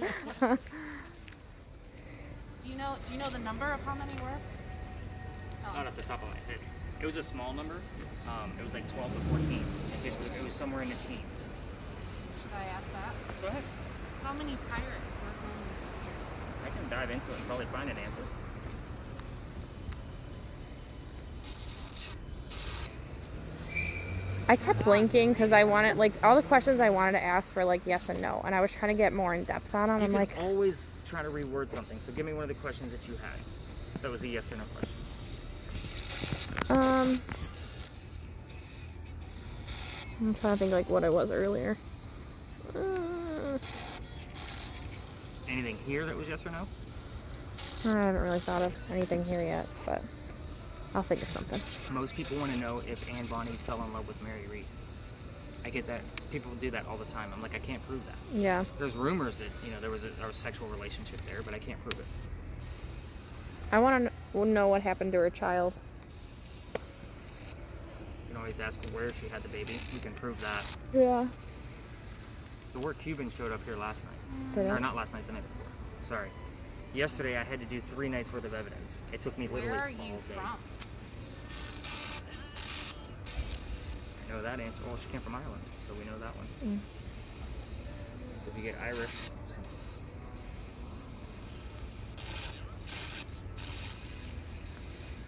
Do you know the number of how many were? Not off the top of my head. It was a small number. It was like 12 to 14. It was somewhere in the teens. Should I ask that? Go ahead. How many pirates were hung here? I can dive into it and probably find an answer. I kept blinking because I wanted, like, all the questions I wanted to ask were like yes and no, and I was trying to get more in depth on them. You I'm can like, always try to reword something. So give me one of the questions that you had. That was a yes or no question. I'm trying to think like what I was earlier. Anything here that was yes or no? I haven't really thought of anything here yet, but I'll think of something. Most people want to know if Anne Bonny fell in love with Mary Reed. I get that. People do that all the time. I'm like, I can't prove that. Yeah. There's rumors that, you know, there was a sexual relationship there, but I can't prove it. I want to know what happened to her child. You can always ask where she had the baby. We can prove that. Yeah. The word Cuban showed up here last night. Did Or it? not last night, the night before. Sorry. Yesterday I had to do 3 nights worth of evidence. It took me literally Where are all you day. from? I know that answer. Well, she came from Ireland, so we know that one. Mm. If you get Irish.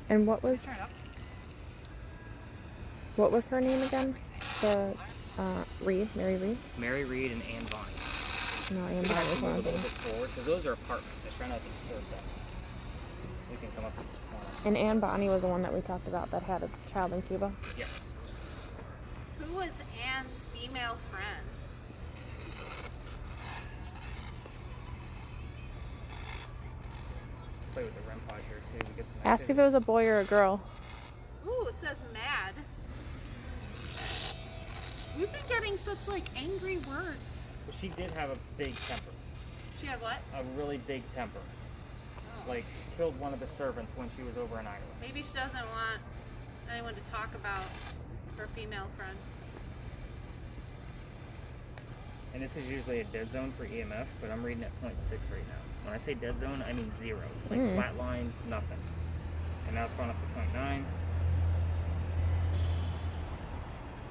And what was Turn it up. her name again? The Reed, Mary Reed? Mary Reed and Anne Bonny. No, Anne We Bonny have was to one move of a little them. bit forward, because those are apartments. I try not to disturb them. We can come up with the And Anne Bonny was the one that we talked about that had a child in Cuba. Yes. Who was Anne's female friend? Play with the REM pod here, too. We get some Ask if activity. it was a boy or a girl. Ooh, it says mad. We've been getting such like angry words. Well, she did have a big temper. She had what? A really big temper. Oh. Like, killed one of the servants when she was over in Ireland. Maybe she doesn't want anyone to talk about her female friend. And this is usually a dead zone for EMF, but I'm reading at 0.6 right now. When I say dead zone, I mean 0. Like flat line, nothing. And now it's going up to 0.9.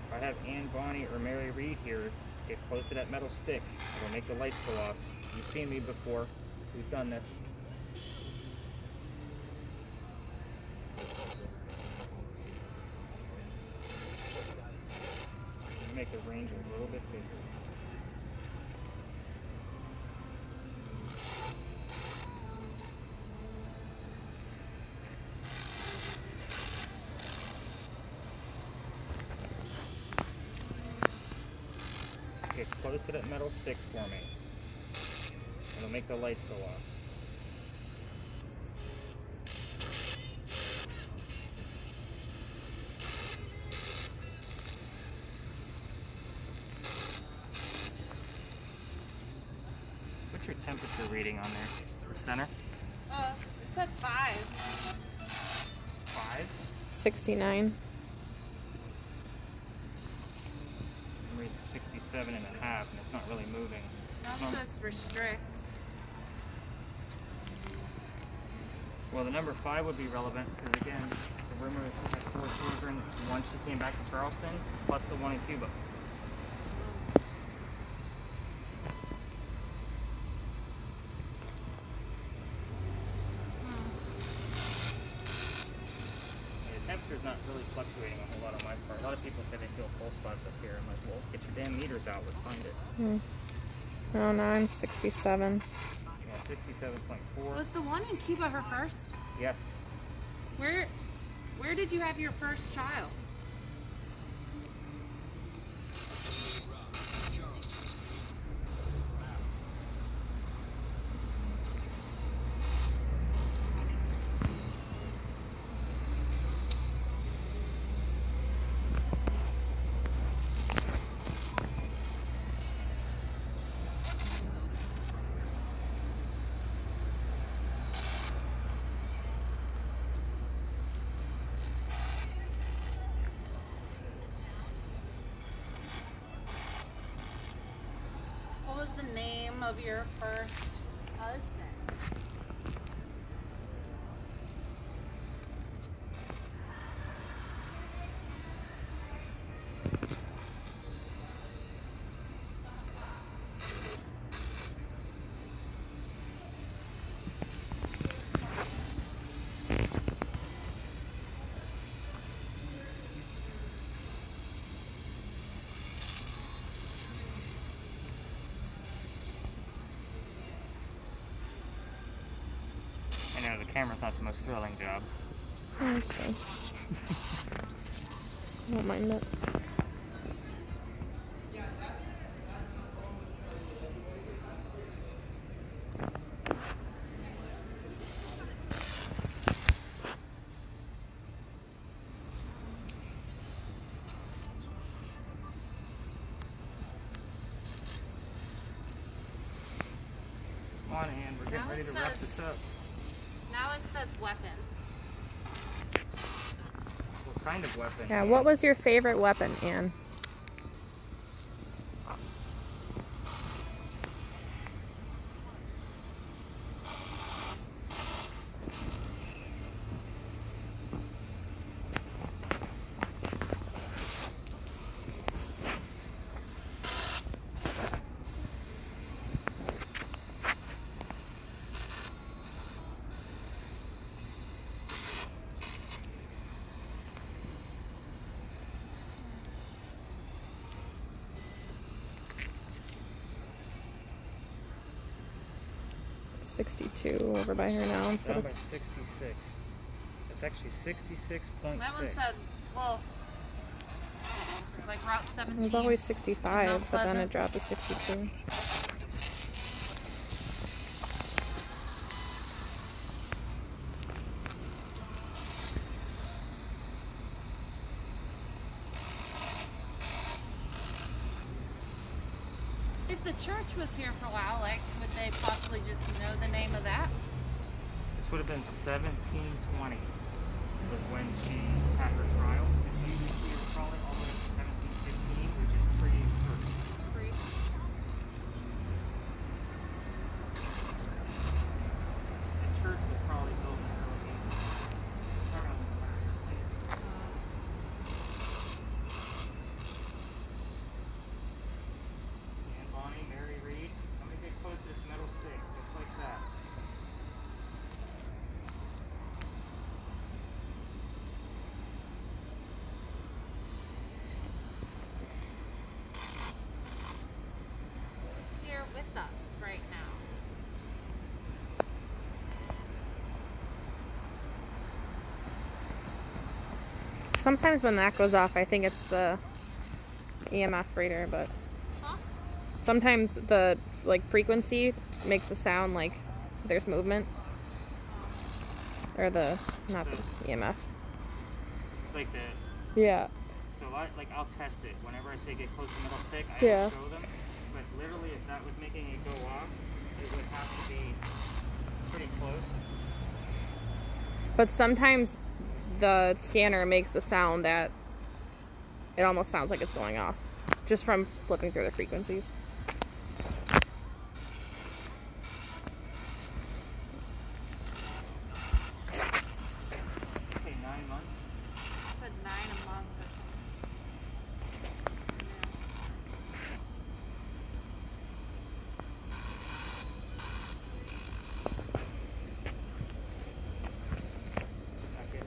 If I have Anne Bonny or Mary Reed here, get close to that metal stick. It'll make the lights go off. You've seen me before. We've done this. Make the range a little bit bigger. Get close to that metal stick for me. It'll make the lights go off. What's your temperature reading on there? The center? It said 5. 5? 69. I'm reading 67 and a half, and it's not really moving. That No. says restrict. Well, the number 5 would be relevant because, again, the rumor is she had 4 children once she came back to Charleston, plus the one in Cuba. And the temperature's not really fluctuating a whole lot on my part. A lot of people say they feel cold spots up here. I'm like, well, get your damn meters out. Let's find it. Oh, no, I'm 67. Yeah, 67.4. Was the one in Cuba her first? Yes. Where did you have your first child? What was the name of your first husband? I know the camera's not the most thrilling job. Oh, that's fine. I don't mind it. on, Ann. We're getting Now ready it to wrap says- this up. Now it says weapon. What kind of weapon? Yeah, Ann? what was your favorite weapon, Anne? $62 over by her now instead Down of by 66. It's actually 66.6. That one said, well, it's like Route 17. it was always 65, Mount but then Pleasant. it dropped to 62. If the church was here for a while, like, would they possibly just know the name of that? This would have been 1720 was when she had her trial. So she was crawling all the way up to 1715, which is pre-church. Free. The church was probably built in the early 1800s. Sorry, I'm and Bonnie, Mary Reed, somebody get close to this metal stick, just like that. Who's here with us right now? Sometimes when that goes off, I think it's the EMF reader, but Huh? sometimes the frequency makes a sound like there's movement, or not the EMF. Like the, Yeah. so I'll test it. Whenever I say get close to metal stick, I Yeah. show them. But literally, if that was making it go off, it would have to be pretty close. But sometimes the scanner makes a sound that it almost sounds like it's going off, just from flipping through the frequencies. Okay, 9 months. I said 9 a month or something. Okay.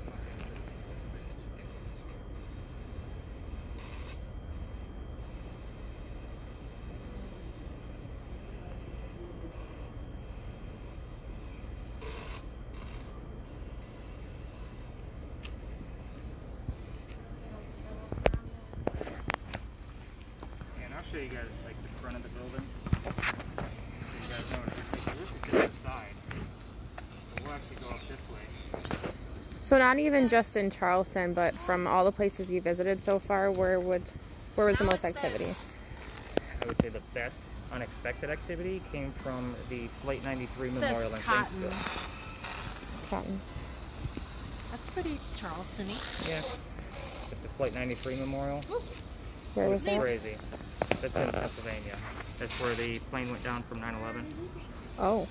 And I'll show you guys like the front of the building, so you guys know what it looks like. This is just the side. So we'll actually go up this way. So not even just in Charleston, but from all the places you visited so far, where was the Now most it says- activity? I would say the best unexpected activity came from the Flight 93 It Memorial in says cotton. Gainesville. Cotton. That's pretty Charleston-y. Yeah. At the Flight 93 Memorial. Where was It's that? crazy. That's in Pennsylvania. That's where the plane went down from 9/11. Oh.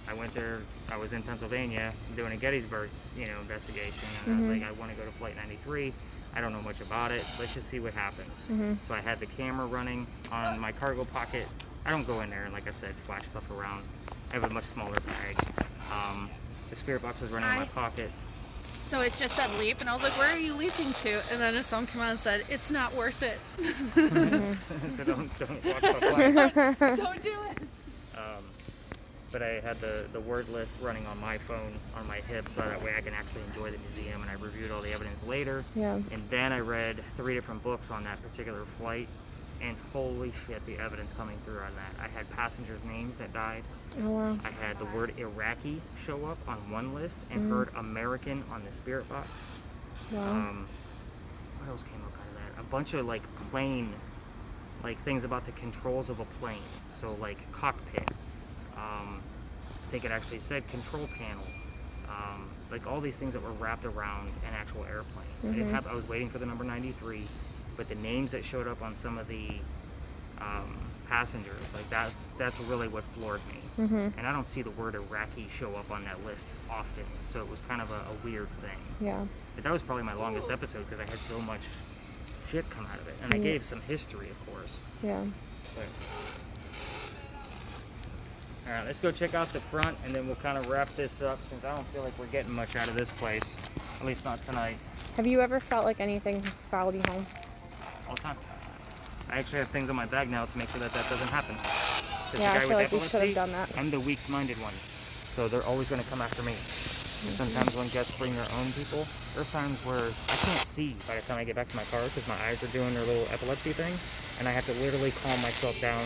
I went there. I was in Pennsylvania doing a Gettysburg, investigation, and I was like, I want to go to Flight 93. I don't know much about it. Let's just see what happens. So I had the camera running on my cargo pocket. I don't go in there and, like I said, flash stuff around. I have a much smaller bag. The spirit box was running in my pocket. So it just said leap, and I was like, where are you leaping to? And then a song came out and said, it's not worth it. So don't watch the flash. Don't do it. But I had the word list running on my phone on my hip, so that way I can actually enjoy the museum, and I reviewed all the evidence later. Yeah. And then I read 3 different books on that particular flight, and holy shit, the evidence coming through on that. I had passengers' names that died. Oh wow. I had the word Iraqi show up on one list, and heard American on the spirit box. Wow. What else came up out of that? A bunch of plane, things about the controls of a plane. So cockpit, I think it actually said control panel. Like all these things that were wrapped around an actual airplane. I didn't have. I was waiting for the number 93, but the names that showed up on some of the passengers, like that's really what floored me. And I don't see the word Iraqi show up on that list often, so it was kind of a weird thing. Yeah. But that was probably my longest episode because I had so much shit come out of it, and I gave some history, of course. Yeah. But, all right, let's go check out the front, and then we'll kind of wrap this up since I don't feel like we're getting much out of this place, at least not tonight. Have you ever felt like anything followed you home? All the time. I actually have things on my bag now to make sure that doesn't happen. 'Cause Yeah, the I guy feel with like we should have epilepsy, done that. I'm the weak-minded one, so they're always going to come after me. Sometimes when guests bring their own people, there's times where I can't see by the time I get back to my car because my eyes are doing their little epilepsy thing, and I have to literally calm myself down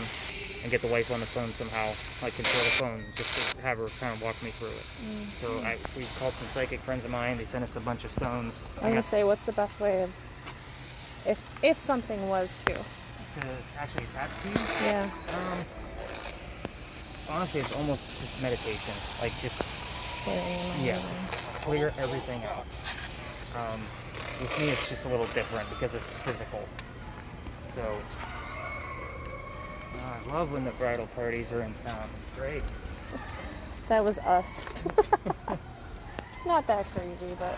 and get the wife on the phone somehow, like control the phone, just to have her kind of walk me through it. So we called some psychic friends of mine. They sent us a bunch of stones. I'm gonna say, what's the best way of, if something was to actually attach to you? Yeah. Honestly, it's almost just meditation. Like just Yeah. clear everything out. With me, it's just a little different because it's physical. So I love when the bridal parties are in town. It's great. That was us. Not that crazy, but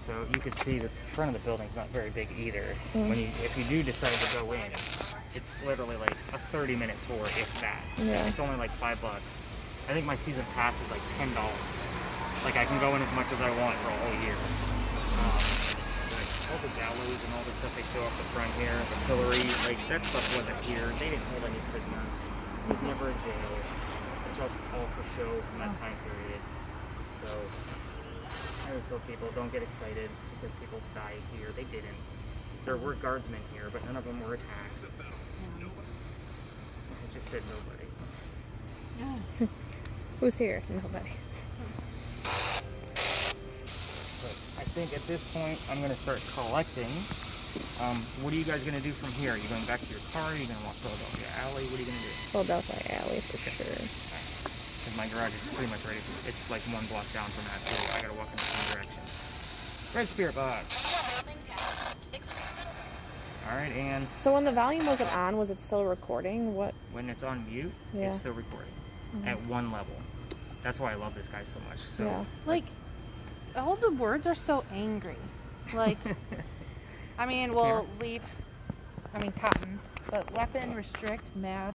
So you can see the front of the building's not very big either. If you do decide to go in, it's literally like a 30-minute tour, if that. Yeah. It's only like $5. I think my season pass is like $10. Like I can go in as much as I want for a whole year. Like all the gallows and all the stuff they show up the front here, the pillory, like that stuff wasn't here. They didn't hold any prisoners. It was never a jail. It's just all for show from that time period. So I always tell people, don't get excited because people died here. They didn't. There were guardsmen here, but none of them were attacked. I just said nobody. who's here? Nobody. But I think at this point, I'm going to start collecting. What are you guys going to do from here? Are you going back to your car? Are you going to walk Philadelphia Alley? What are you going to do? Philadelphia Alley for sure. Because my garage is pretty much ready. It's like one block down from that, so I got to walk in the same direction. Red Spirit Box. Alright, and So when the volume wasn't on, was it still recording? What? when it's on mute, Yeah. it's still recording at one level. That's why I love this guy so much. So Yeah. Like, all the words are so angry. Like, I mean, we'll leave, cotton, but weapon, restrict, math.